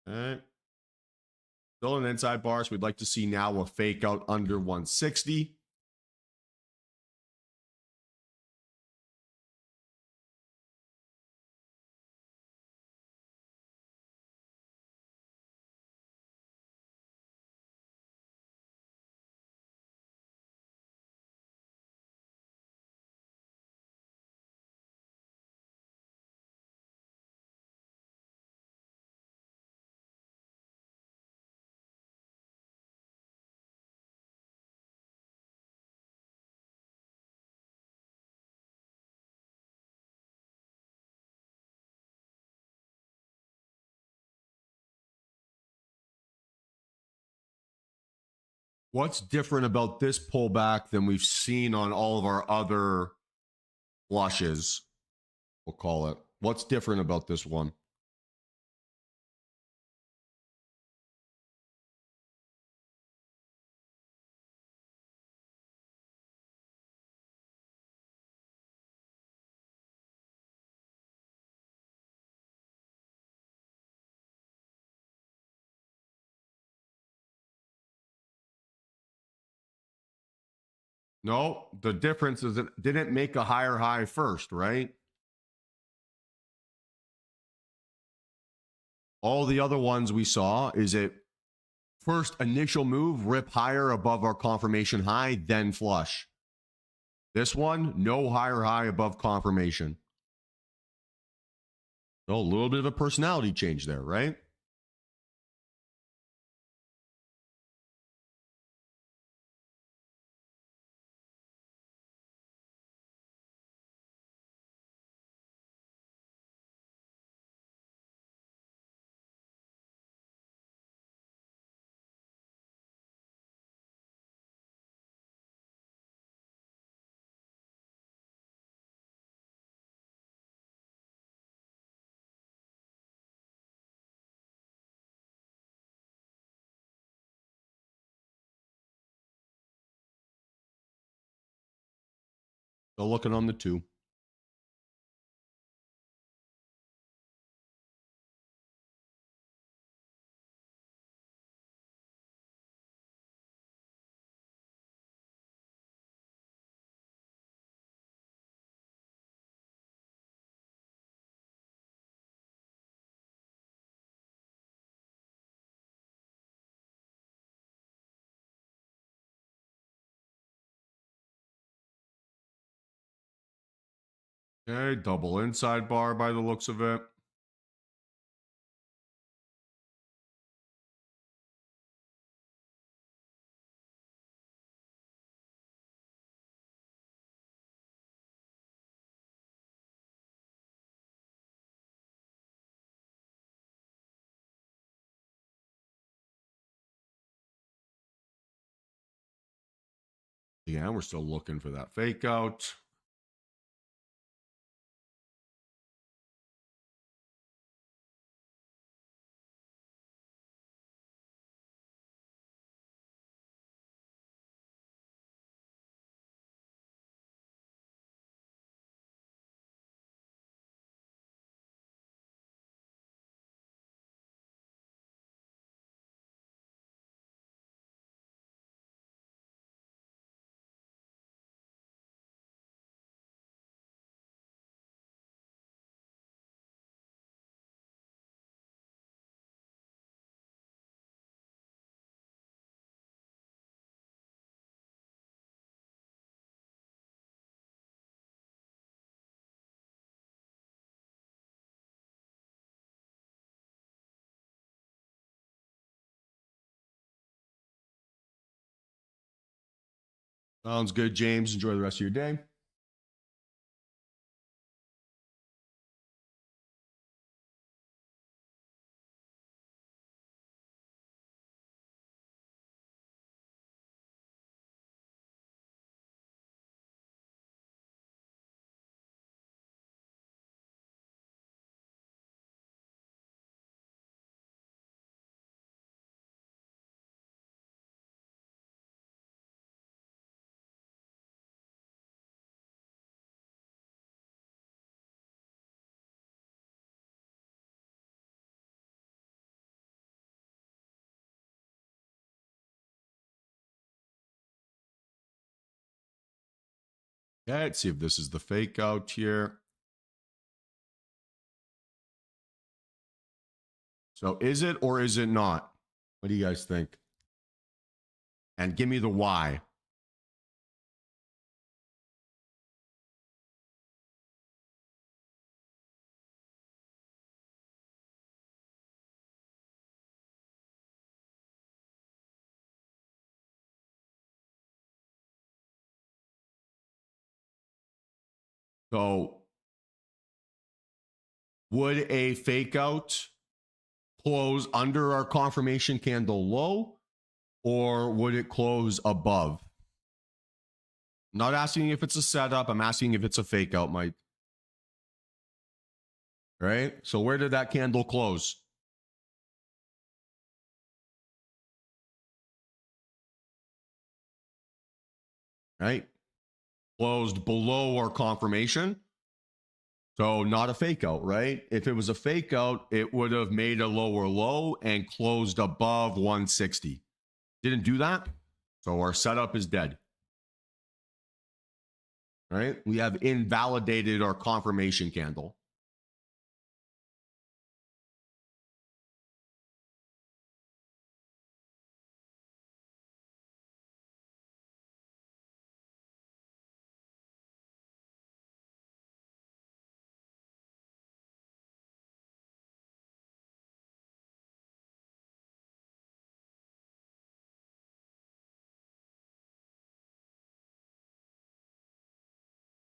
All right. Still an inside bar, so we'd like to see now a fake out under 160. What's different about this pullback than we've seen on all of our other flushes? We'll call it. What's different about this one? No, the difference is it didn't make a higher high first, right? All the other ones we saw is it first initial move, rip higher above our confirmation high, then flush. This one, no higher high above confirmation. So a little bit of a personality change there, right? So looking on the 2. Okay, double inside bar by the looks of it. Yeah, we're still looking for that fake out. Sounds good, James. Enjoy the rest of your day. Okay, let's see if this is the fake out here. So is it or is it not? What do you guys think? And give me the why. So would a fake out close under our confirmation candle low, or would it close above? I'm not asking if it's a setup. I'm asking if it's a fake out, Mike. Right? So where did that candle close? Right? Closed below our confirmation. So not a fake out, right? If it was a fake out, it would have made a lower low and closed above 160. Didn't do that. So our setup is dead. Right? We have invalidated our confirmation candle.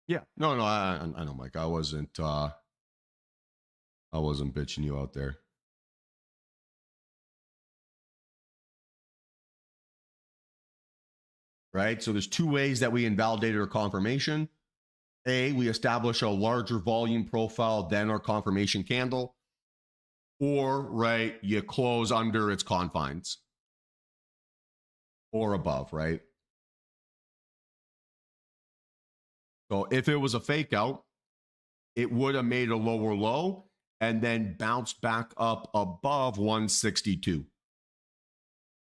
Yeah. No, I know, Mike. I wasn't bitching you out there. Right? So there's two ways that we invalidated our confirmation. A, we establish a larger volume profile than our confirmation candle. Or, right, you close under its confines. Or above, right? So if it was a fake out, it would have made a lower low and then bounced back up above 162.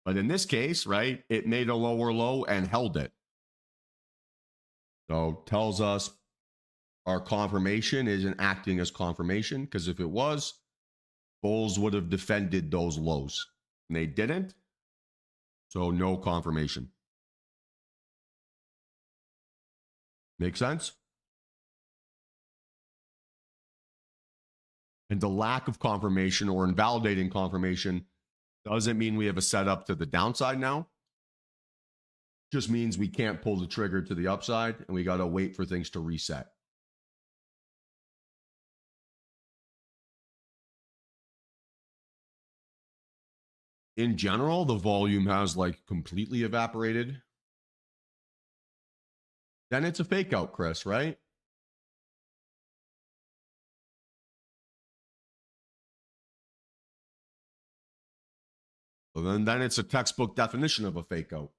But in this case, right, it made a lower low and held it. So tells us our confirmation isn't acting as confirmation, because if it was, bulls would have defended those lows. And they didn't. So no confirmation. Make sense? And the lack of confirmation or invalidating confirmation doesn't mean we have a setup to the downside now. Just means we can't pull the trigger to the upside and we got to wait for things to reset. In general, the volume has like completely evaporated. Then it's a fake out, Chris, right? So then it's a textbook definition of a fake out.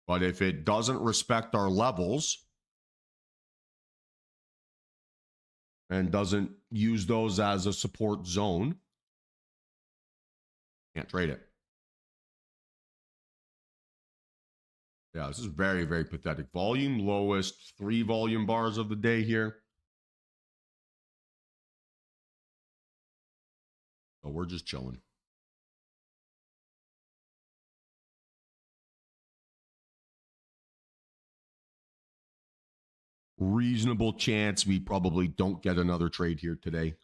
But if it doesn't respect our levels and doesn't use those as a support zone, can't trade it. Yeah, this is very, very pathetic. Volume, lowest 3 volume bars of the day here. So we're just chilling. Reasonable chance we probably don't get another trade here today.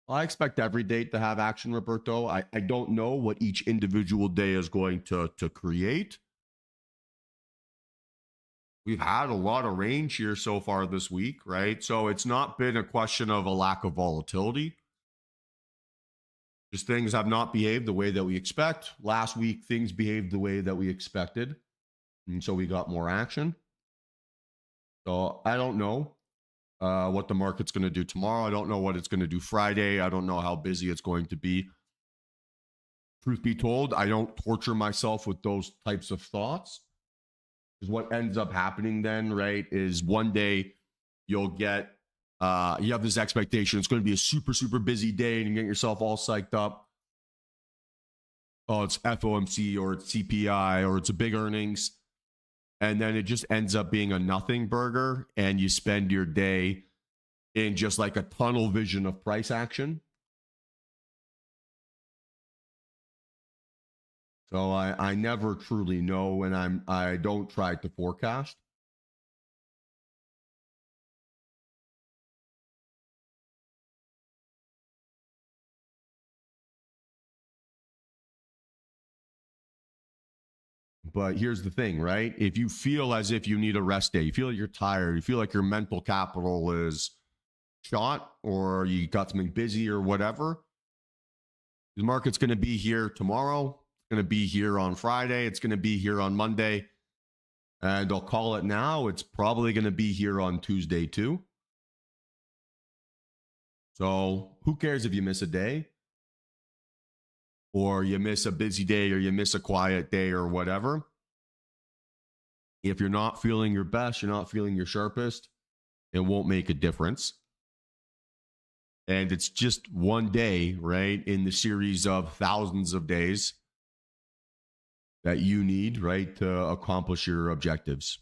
I expect every date to have action, Roberto. I don't know what each individual day is going to create. We've had a lot of range here so far this week, right? So it's not been a question of a lack of volatility. Just things have not behaved the way that we expect. Last week, things behaved the way that we expected. And so we got more action. So I don't know what the market's going to do tomorrow. I don't know what it's going to do Friday. I don't know how busy it's going to be. Truth be told, I don't torture myself with those types of thoughts. Because what ends up happening then, right, is one day you'll get, you have this expectation it's going to be a super, super busy day and you get yourself all psyched up. Oh, it's FOMC or it's CPI or it's a big earnings. And then it just ends up being a nothing burger and you spend your day in just like a tunnel vision of price action. So I never truly know, and I don't try to forecast. But here's the thing, right? If you feel as if you need a rest day, you feel like you're tired, you feel like your mental capital is shot, or you got something busy or whatever, the market's going to be here tomorrow. It's going to be here on Friday. It's going to be here on Monday. And I'll call it now. It's probably going to be here on Tuesday too. So who cares if you miss a day, or you miss a busy day, or you miss a quiet day, or whatever? If you're not feeling your best, you're not feeling your sharpest, it won't make a difference. And it's just one day, right, in the series of thousands of days that you need, right, to accomplish your objectives.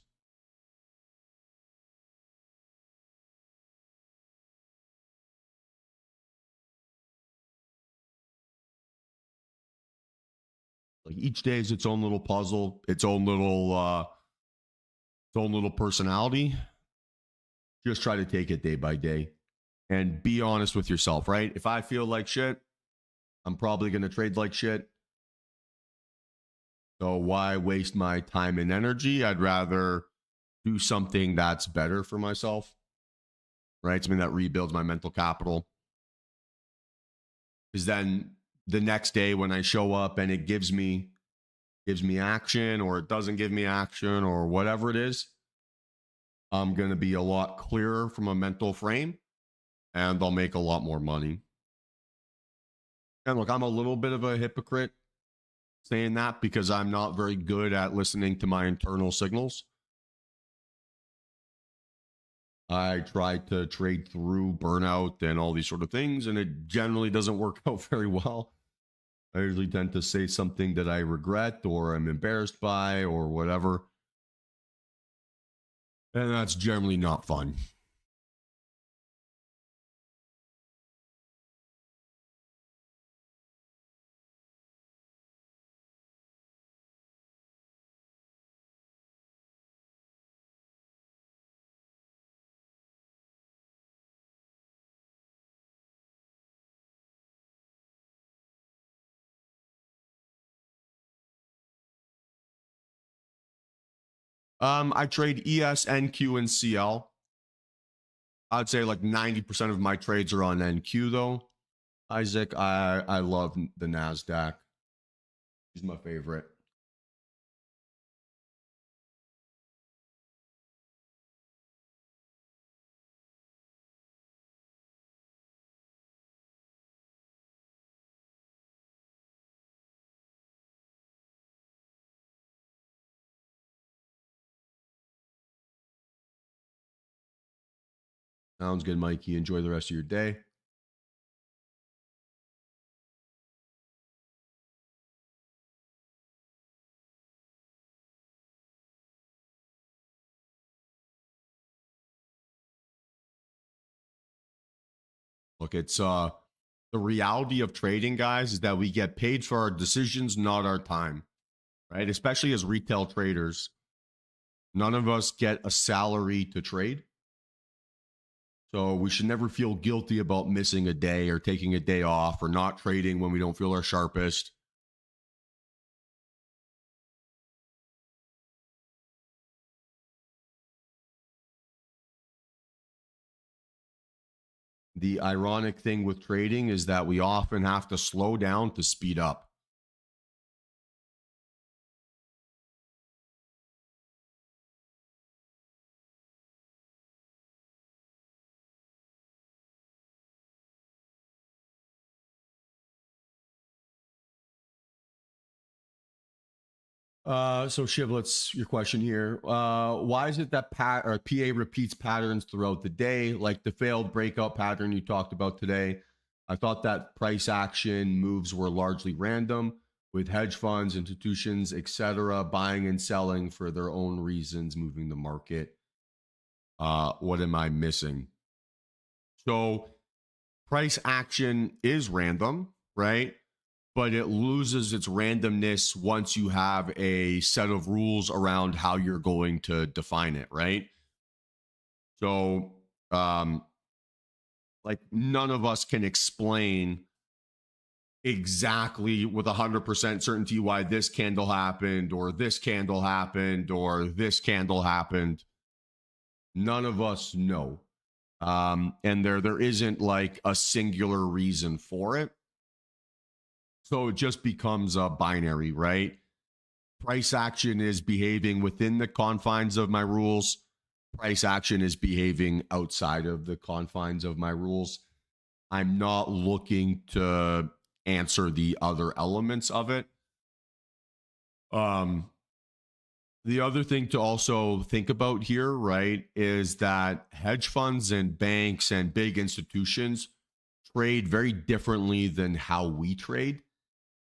Like each day is its own little puzzle, its own little personality. Just try to take it day by day and be honest with yourself, right? If I feel like shit, I'm probably going to trade like shit. So why waste my time and energy? I'd rather do something that's better for myself, right? Something that rebuilds my mental capital. Because then the next day when I show up and it gives me action, or it doesn't give me action, or whatever it is, I'm going to be a lot clearer from a mental frame, and I'll make a lot more money. And look, I'm a little bit of a hypocrite saying that, because I'm not very good at listening to my internal signals. I try to trade through burnout and all these sort of things, and it generally doesn't work out very well. I usually tend to say something that I regret or I'm embarrassed by or whatever. And that's generally not fun. I trade ES, NQ, and CL. I'd say like 90% of my trades are on NQ though. Isaac, I love the NASDAQ. He's my favorite. Sounds good, Mikey. Enjoy the rest of your day. Look, it's the reality of trading, guys, is that we get paid for our decisions, not our time, right? Especially as retail traders, none of us get a salary to trade. So we should never feel guilty about missing a day or taking a day off or not trading when we don't feel our sharpest. The ironic thing with trading is that we often have to slow down to speed up. So Shivlets, your question here. Why is it that PA repeats patterns throughout the day, like the failed breakout pattern you talked about today? I thought that price action moves were largely random, with hedge funds, institutions, etc., buying and selling for their own reasons, moving the market. What am I missing? So price action is random, right? But it loses its randomness once you have a set of rules around how you're going to define it, right? So, like none of us can explain exactly with 100% certainty why this candle happened or this candle happened or this candle happened. None of us know. And there isn't like a singular reason for it. So it just becomes a binary, right? Price action is behaving within the confines of my rules. Price action is behaving outside of the confines of my rules. I'm not looking to answer the other elements of it. The other thing to also think about here, right, is that hedge funds and banks and big institutions trade very differently than how we trade,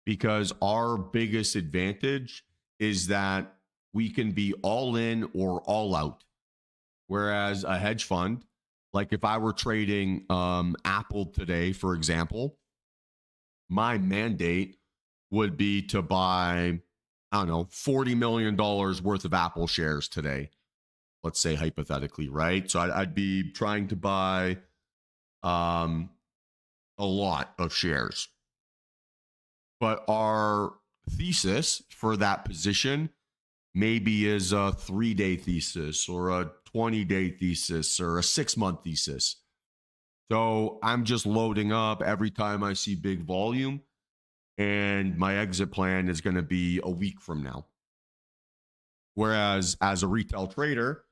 because our biggest advantage is that we can be all in or all out. Whereas a hedge fund, like if I were trading Apple today, for example, my mandate would be to buy, I don't know, $40 million worth of Apple shares today. Let's say hypothetically, right? So I'd be trying to buy a lot of shares. But our thesis for that position maybe is a 3-day thesis or a 20-day thesis or a 6-month thesis. So I'm just loading up every time I see big volume, and my exit plan is going to be a week from now. Whereas as a retail trader,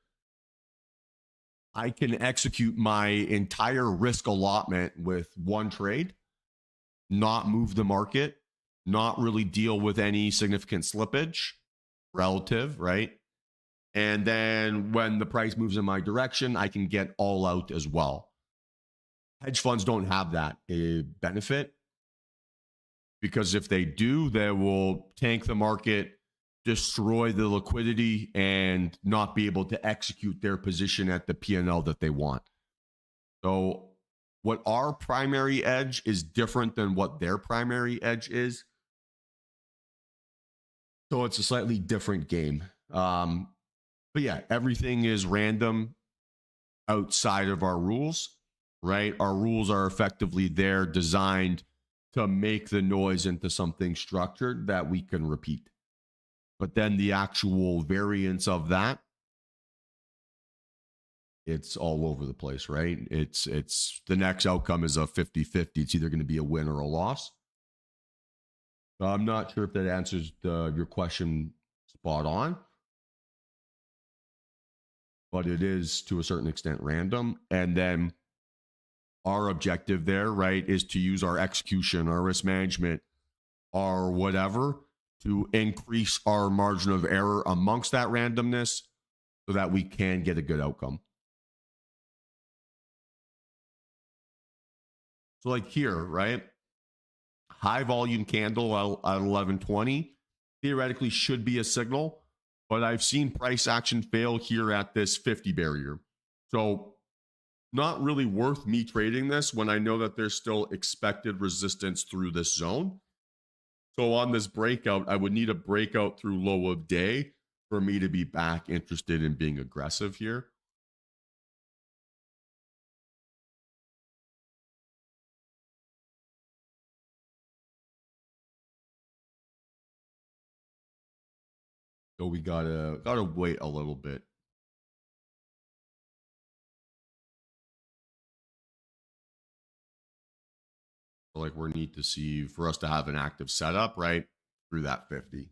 I can execute my entire risk allotment with one trade, not move the market, not really deal with any significant slippage relative, right? And then when the price moves in my direction, I can get all out as well. Hedge funds don't have that benefit, because if they do, they will tank the market, destroy the liquidity, and not be able to execute their position at the P&L that they want. So what our primary edge is different than what their primary edge is. So it's a slightly different game. But yeah, everything is random outside of our rules, right? Our rules are effectively there designed to make the noise into something structured that we can repeat. But then the actual variance of that, it's all over the place, right? It's the next outcome is a 50-50. It's either going to be a win or a loss. So I'm not sure if that answers your question spot on, but it is to a certain extent random. And then our objective there, right, is to use our execution, our risk management, our whatever to increase our margin of error amongst that randomness so that we can get a good outcome. So like here, right? High volume candle at 1120 theoretically should be a signal, but I've seen price action fail here at this 50 barrier. So not really worth me trading this when I know that there's still expected resistance through this zone. So on this breakout, I would need a breakout through low of day for me to be back interested in being aggressive here. So we gotta wait a little bit. So like we need to see for us to have an active setup, right, through that 50.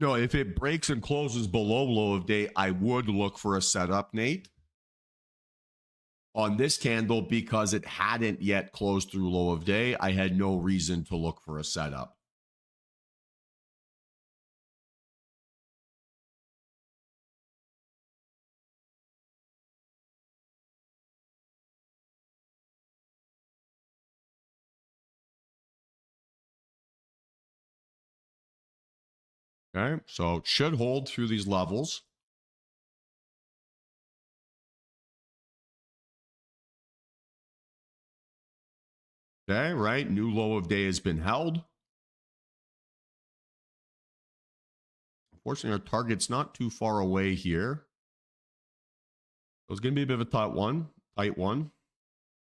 No, if it breaks and closes below low of day, I would look for a setup, Nate, on this candle, because it hadn't yet closed through low of day. I had no reason to look for a setup. Okay, so it should hold through these levels. Okay, right. New low of day has been held. Unfortunately, our target's not too far away here. So it's going to be a bit of a tight one. Tight one.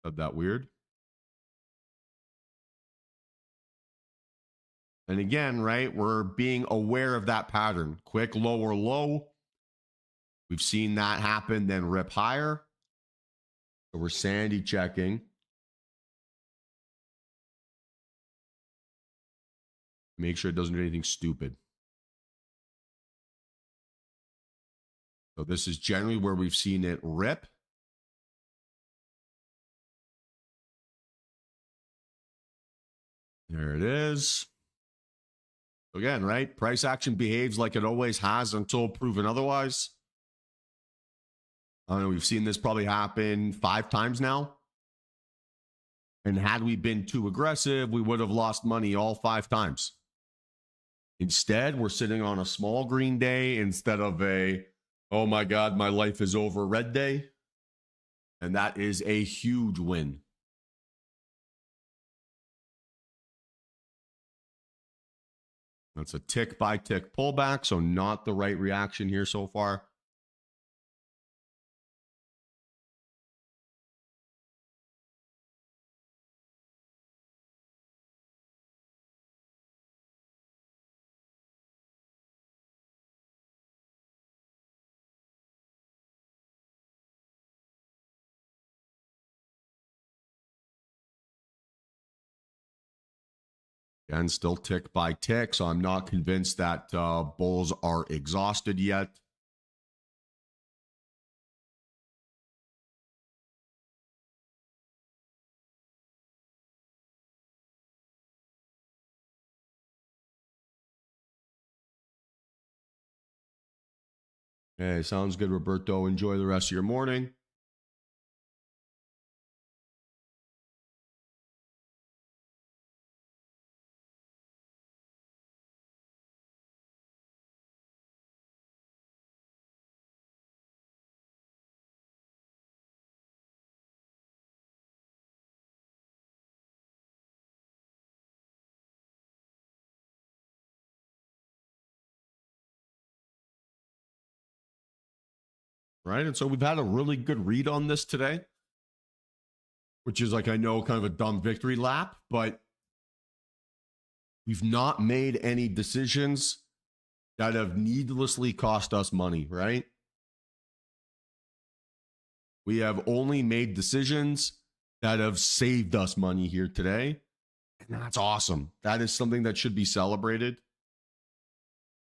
Said that weird. And again, right, we're being aware of that pattern. Quick lower low. We've seen that happen, then rip higher. So we're sandy checking. Make sure it doesn't do anything stupid. So this is generally where we've seen it rip. There it is. Again, right? Price action behaves like it always has until proven otherwise. I don't know. We've seen this probably happen 5 times now. And had we been too aggressive, we would have lost money all 5 times. Instead, we're sitting on a small green day instead of a, oh my God, my life is over red day. And that is a huge win. That's a tick by tick pullback, so not the right reaction here so far. And still tick by tick, so I'm not convinced that bulls are exhausted yet. Okay, sounds good, Roberto. Enjoy the rest of your morning. Right, and so we've had a really good read on this today, which is like, I know, kind of a dumb victory lap, but we've not made any decisions that have needlessly cost us money, right? We have only made decisions that have saved us money here today. And that's awesome. That is something that should be celebrated,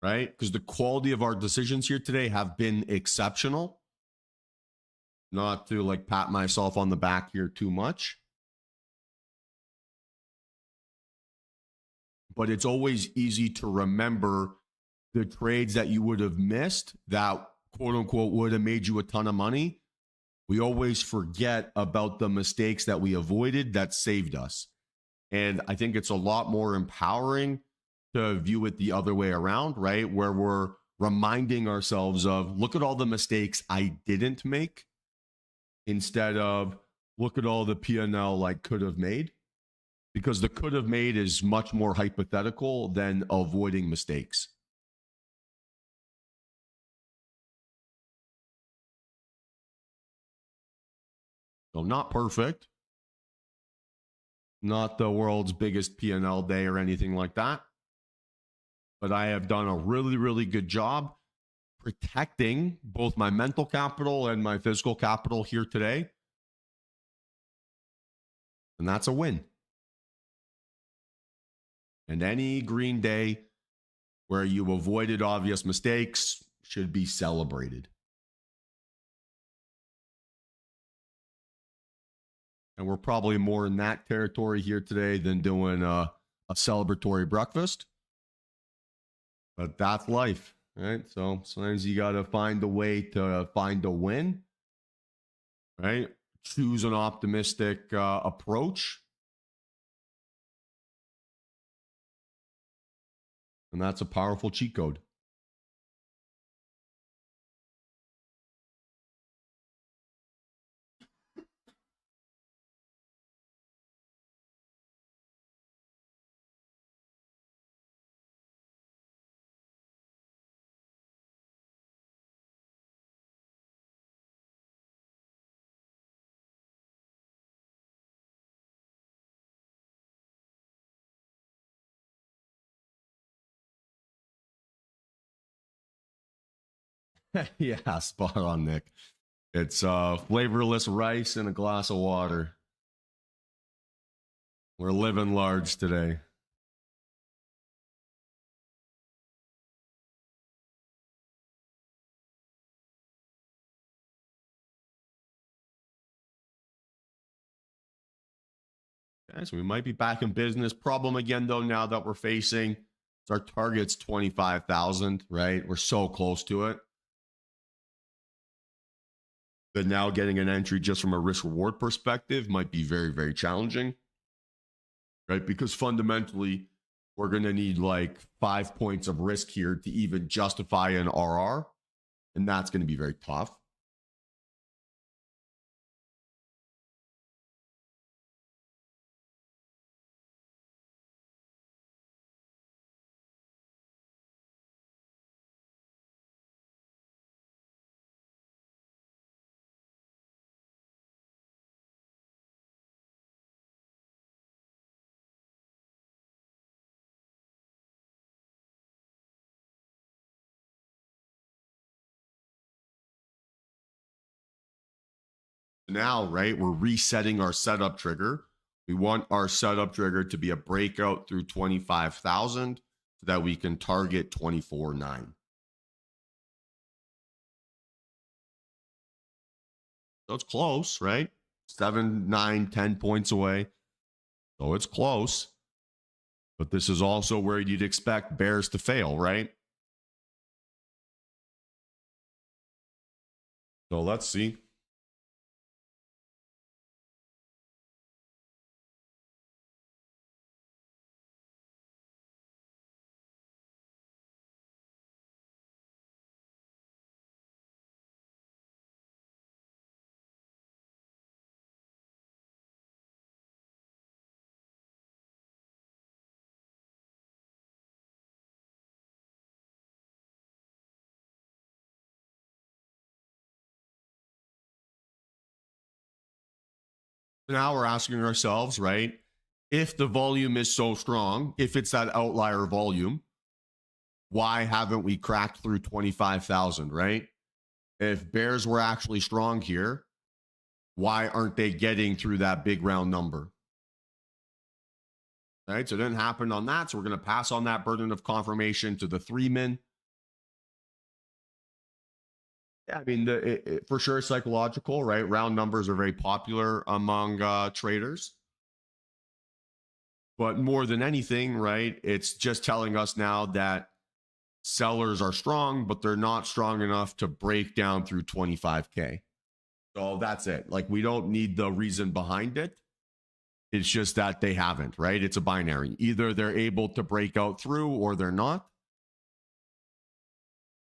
right? Because the quality of our decisions here today have been exceptional. Not to like pat myself on the back here too much. But it's always easy to remember the trades that you would have missed that quote unquote would have made you a ton of money. We always forget about the mistakes that we avoided that saved us. And I think it's a lot more empowering to view it the other way around, right? Where we're reminding ourselves of, look at all the mistakes I didn't make, instead of look at all the P&L I could have made. Because the could have made is much more hypothetical than avoiding mistakes. So not perfect. Not the world's biggest P&L day or anything like that. But I have done a really, really good job protecting both my mental capital and my physical capital here today. And that's a win. And any green day where you avoided obvious mistakes should be celebrated. And we're probably more in that territory here today than doing a celebratory breakfast. But that's life, right? So sometimes you got to find a way to find a win, right? Choose an optimistic approach. And that's a powerful cheat code. Yeah, spot on, Nick. It's flavorless rice and a glass of water. We're living large today. Okay, so we might be back in business. Problem again, though, now that we're facing our target's 25,000, right? We're so close to it. But now getting an entry just from a risk reward perspective might be very, very challenging, right? Because fundamentally, we're going to need like 5 points of risk here to even justify an RR. And that's going to be very tough. Now, right, we're resetting our setup trigger. We want our setup trigger to be a breakout through 25,000 so that we can target 24.9. So it's close, right? 7, 9, 10 points away. So it's close. But this is also where you'd expect bears to fail, right? So let's see. Now we're asking ourselves, right? If the volume is so strong, if it's that outlier volume, why haven't we cracked through 25,000, right? If bears were actually strong here, why aren't they getting through that big round number? Right? So it didn't happen on that. So we're going to pass on that burden of confirmation to the 3-min. Yeah, I mean, for sure, it's psychological, right? Round numbers are very popular among traders. But more than anything, right, it's just telling us now that sellers are strong, but they're not strong enough to break down through 25K. So that's it. Like, we don't need the reason behind it. It's just that they haven't, right? It's a binary. Either they're able to break out through or they're not.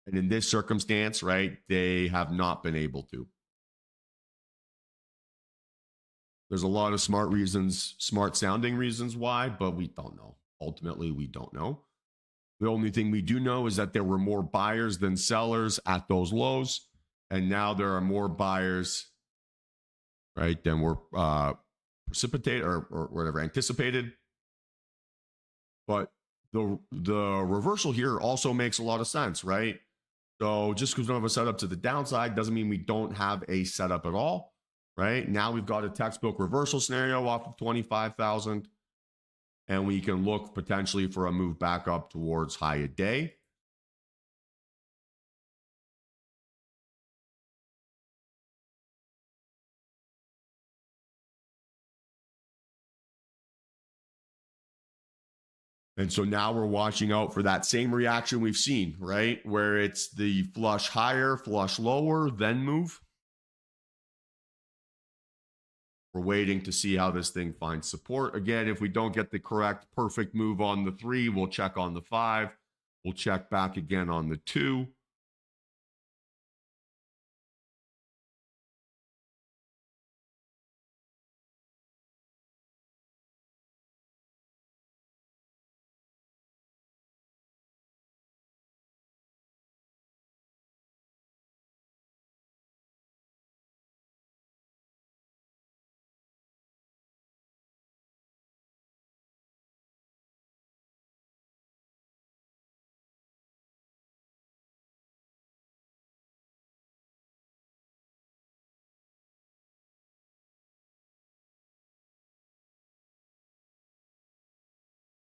And in this circumstance, right, they have not been able to. There's a lot of smart reasons, smart sounding reasons why, but we don't know. Ultimately, we don't know. The only thing we do know is that there were more buyers than sellers at those lows. And now there are more buyers, right, than were precipitated or whatever, anticipated. But the reversal here also makes a lot of sense, right? So just because we don't have a setup to the downside doesn't mean we don't have a setup at all, right? Now we've got a textbook reversal scenario off of 25,000, and we can look potentially for a move back up towards high a day. And so now we're watching out for that same reaction we've seen, right? Where it's the flush higher, flush lower, then move. We're waiting to see how this thing finds support. Again, if we don't get the correct perfect move on the 3, we'll check on the 5. We'll check back again on the 2.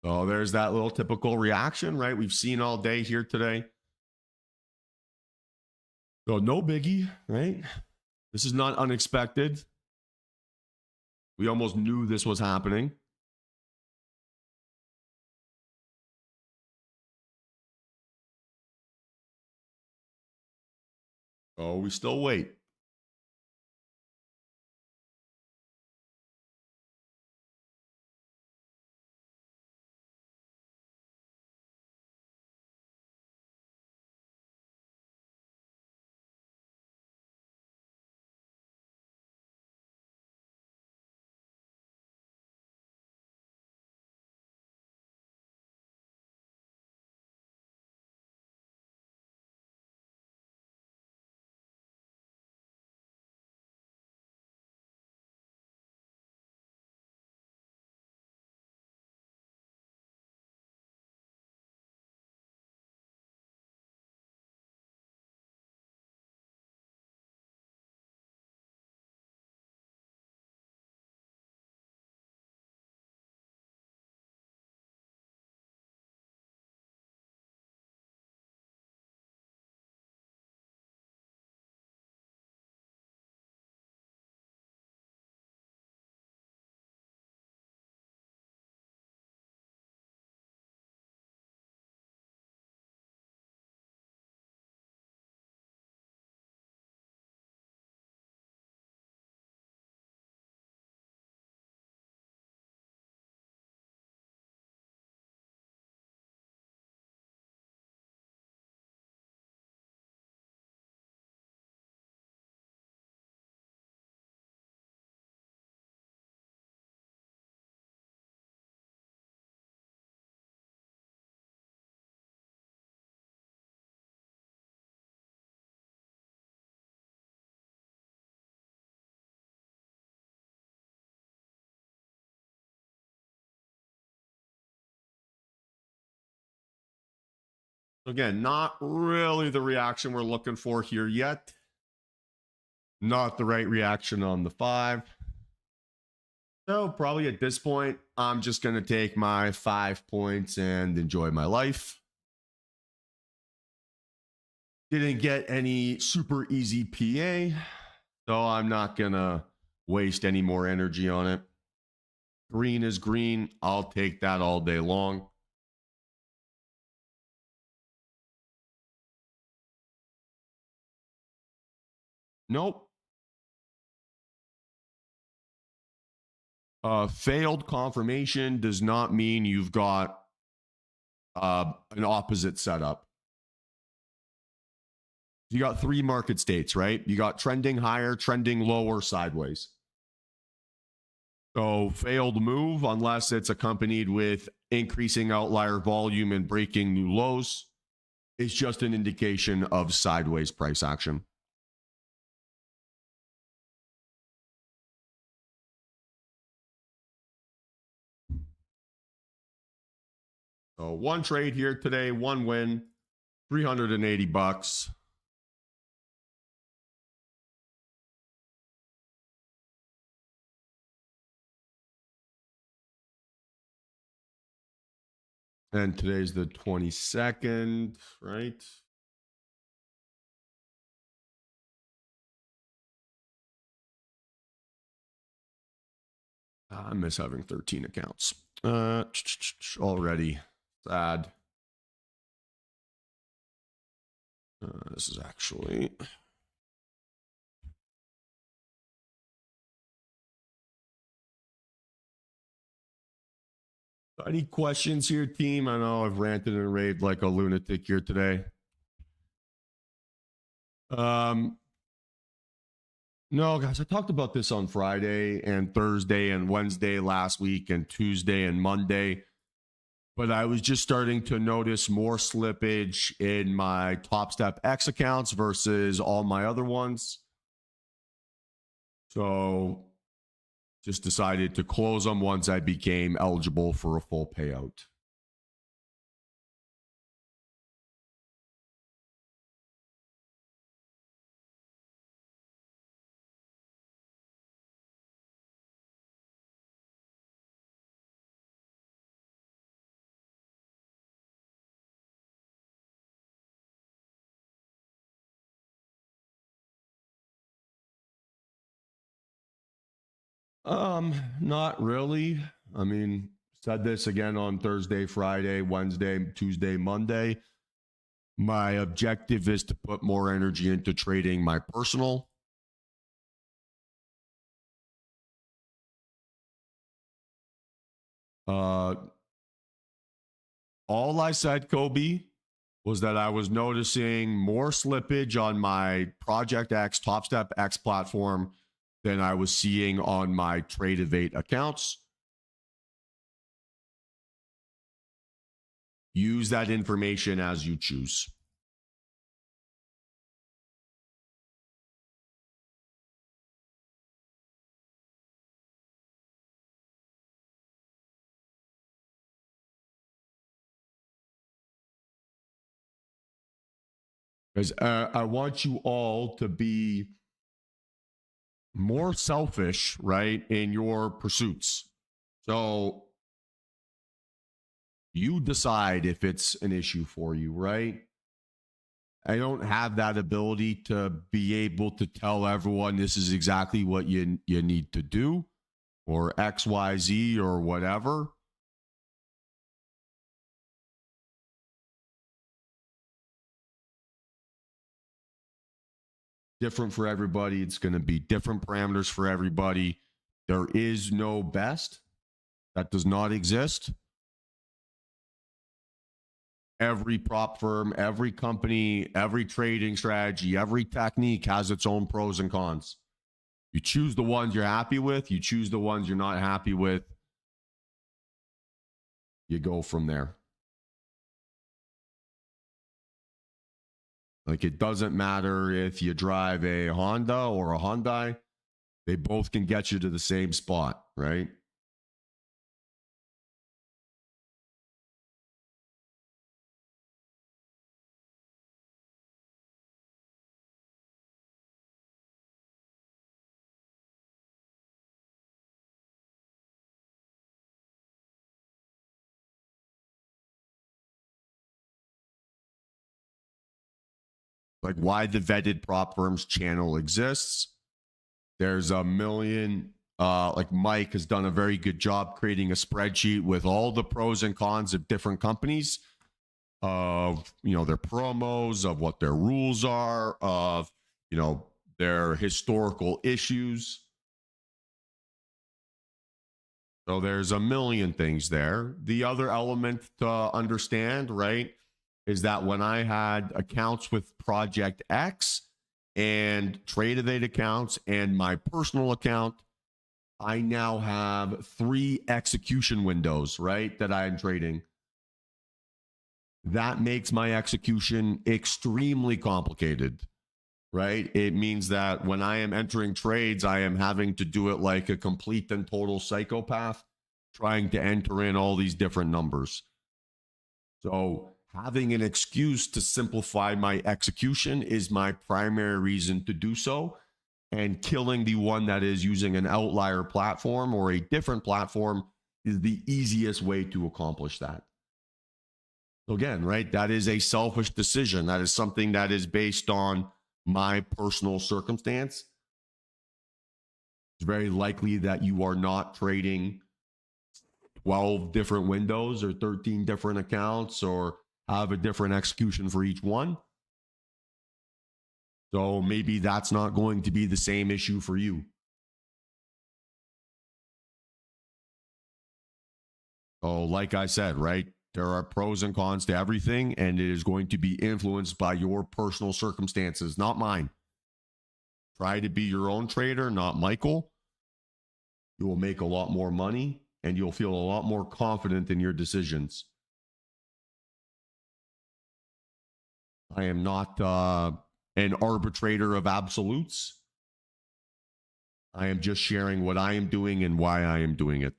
So there's that little typical reaction, right? We've seen all day here today. So no biggie, right? This is not unexpected. We almost knew this was happening. Oh, we still wait. Again, not really the reaction we're looking for here yet. Not the right reaction on the 5. So probably at this point, I'm just going to take my 5 points and enjoy my life. Didn't get any super easy PA, so I'm not going to waste any more energy on it. Green is green. I'll take that all day long. Nope. Failed confirmation does not mean you've got an opposite setup. You got 3 market states, right? You got trending higher, trending lower, sideways. So failed move, unless it's accompanied with increasing outlier volume and breaking new lows, is just an indication of sideways price action. So 1 trade here today, 1 win, $380. And today's the 22nd, right? I miss having 13 accounts. Already sad. This is actually any questions here, team? I know I've ranted and raved like a lunatic here today. No, guys, I talked about this on Friday and Thursday and Wednesday last week and Tuesday and Monday, but I was just starting to notice more slippage in my Top Step X accounts versus all my other ones. So just decided to close them once I became eligible for a full payout. Not really. I mean, said this again on Thursday, Friday, Wednesday, Tuesday, Monday. My objective is to put more energy into trading my personal. All I said, Kobe, was that I was noticing more slippage on my Project X, Top Step X platform than I was seeing on my Trade-Evate accounts. Use that information as you choose. Because I want you all to be more selfish, right, in your pursuits. So you decide if it's an issue for you, right? I don't have that ability to be able to tell everyone this is exactly what you need to do or XYZ or whatever. Different for everybody. It's going to be different parameters for everybody. There is no best. That does not exist. Every prop firm, every company, every trading strategy, every technique has its own pros and cons. You choose the ones you're happy with, you choose the ones you're not happy with. You go from there. Like, it doesn't matter if you drive a Honda or a Hyundai, they both can get you to the same spot, right? Like, why the vetted prop firms channel exists. There's a million, like Mike has done a very good job creating a spreadsheet with all the pros and cons of different companies, of, you know, their promos, of what their rules are, of, you know, their historical issues. So there's a million things there. The other element to understand, right, is that when I had accounts with Project X and Trade-Evade accounts and my personal account, I now have 3 execution windows, right, that I'm trading. That makes my execution extremely complicated, right? It means that when I am entering trades, I am having to do it like a complete and total psychopath, trying to enter in all these different numbers. So having an excuse to simplify my execution is my primary reason to do so. And killing the one that is using an outlier platform or a different platform is the easiest way to accomplish that. So again, right, that is a selfish decision. That is something that is based on my personal circumstance. It's very likely that you are not trading 12 different windows or 13 different accounts or have a different execution for each one. So maybe that's not going to be the same issue for you. So, like I said, right, there are pros and cons to everything, and it is going to be influenced by your personal circumstances, not mine. Try to be your own trader, not Michael. You will make a lot more money and you'll feel a lot more confident in your decisions. I am not an arbitrator of absolutes. I am just sharing what I am doing and why I am doing it.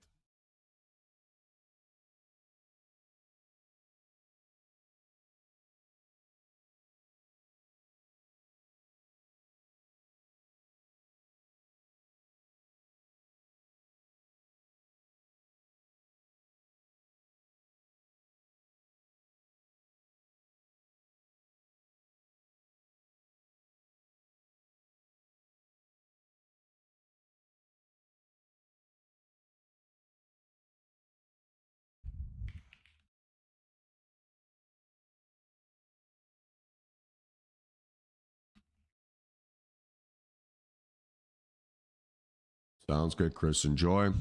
Sounds good, Chris. Enjoy.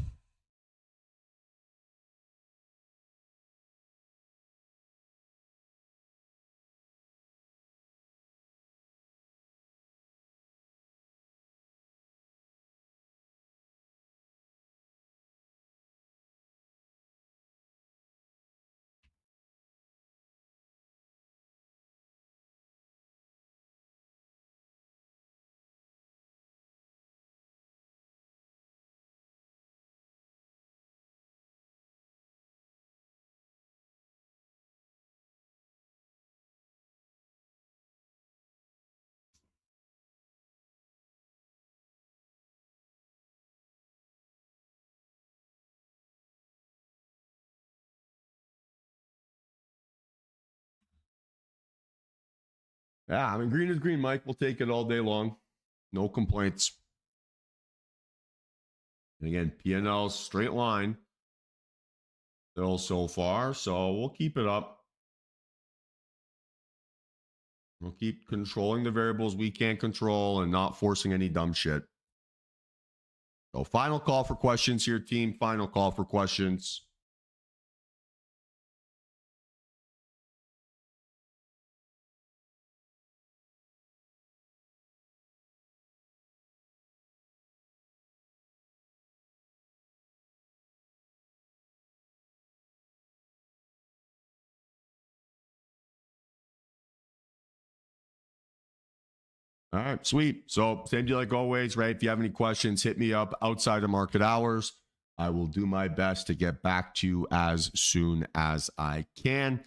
Yeah, I mean, green is green, Mike. We'll take it all day long. No complaints. And again, P&L straight line still so far, so we'll keep it up. We'll keep controlling the variables we can't control and not forcing any dumb shit. So final call for questions here, team. Final call for questions. All right, sweet. So same deal like always, right? If you have any questions, hit me up outside of market hours. I will do my best to get back to you as soon as I can.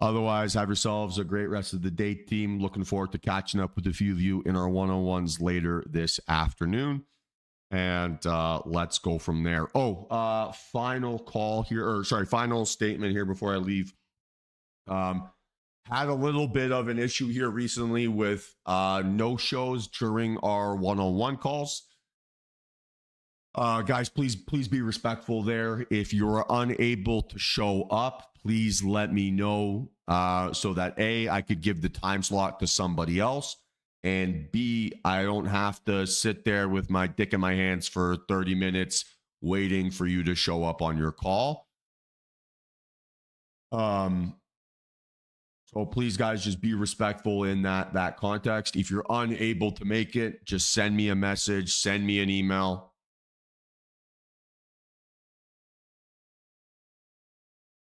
Otherwise, have yourselves a great rest of the day, team. Looking forward to catching up with a few of you in our one-on-ones later this afternoon. And let's go from there. Final call here, or sorry, final statement here before I leave. Had a little bit of an issue here recently with no-shows during our one-on-one calls. Guys, please be respectful there. If you're unable to show up, please let me know so that A, I could give the time slot to somebody else, and B, I don't have to sit there with my dick in my hands for 30 minutes waiting for you to show up on your call. So please, guys, just be respectful in that context. If you're unable to make it, just send me a message, send me an email.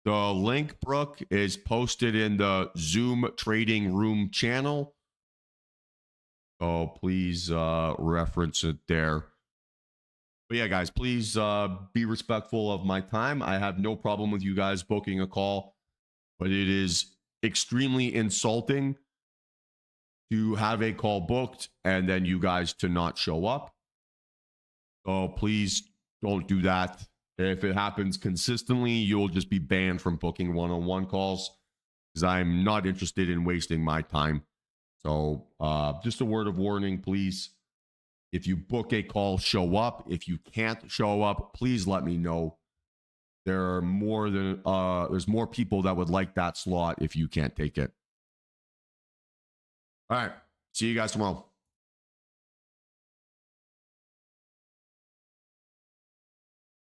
The link, Brooke, is posted in the Zoom Trading Room channel. So please reference it there. But yeah, guys, please be respectful of my time. I have no problem with you guys booking a call, but it is extremely insulting to have a call booked and then you guys to not show up. So please don't do that. If it happens consistently, you'll just be banned from booking one-on-one calls because I'm not interested in wasting my time. So just a word of warning, please. If you book a call, show up. If you can't show up, please let me know. There's more people that would like that slot if you can't take it. All right. See you guys tomorrow.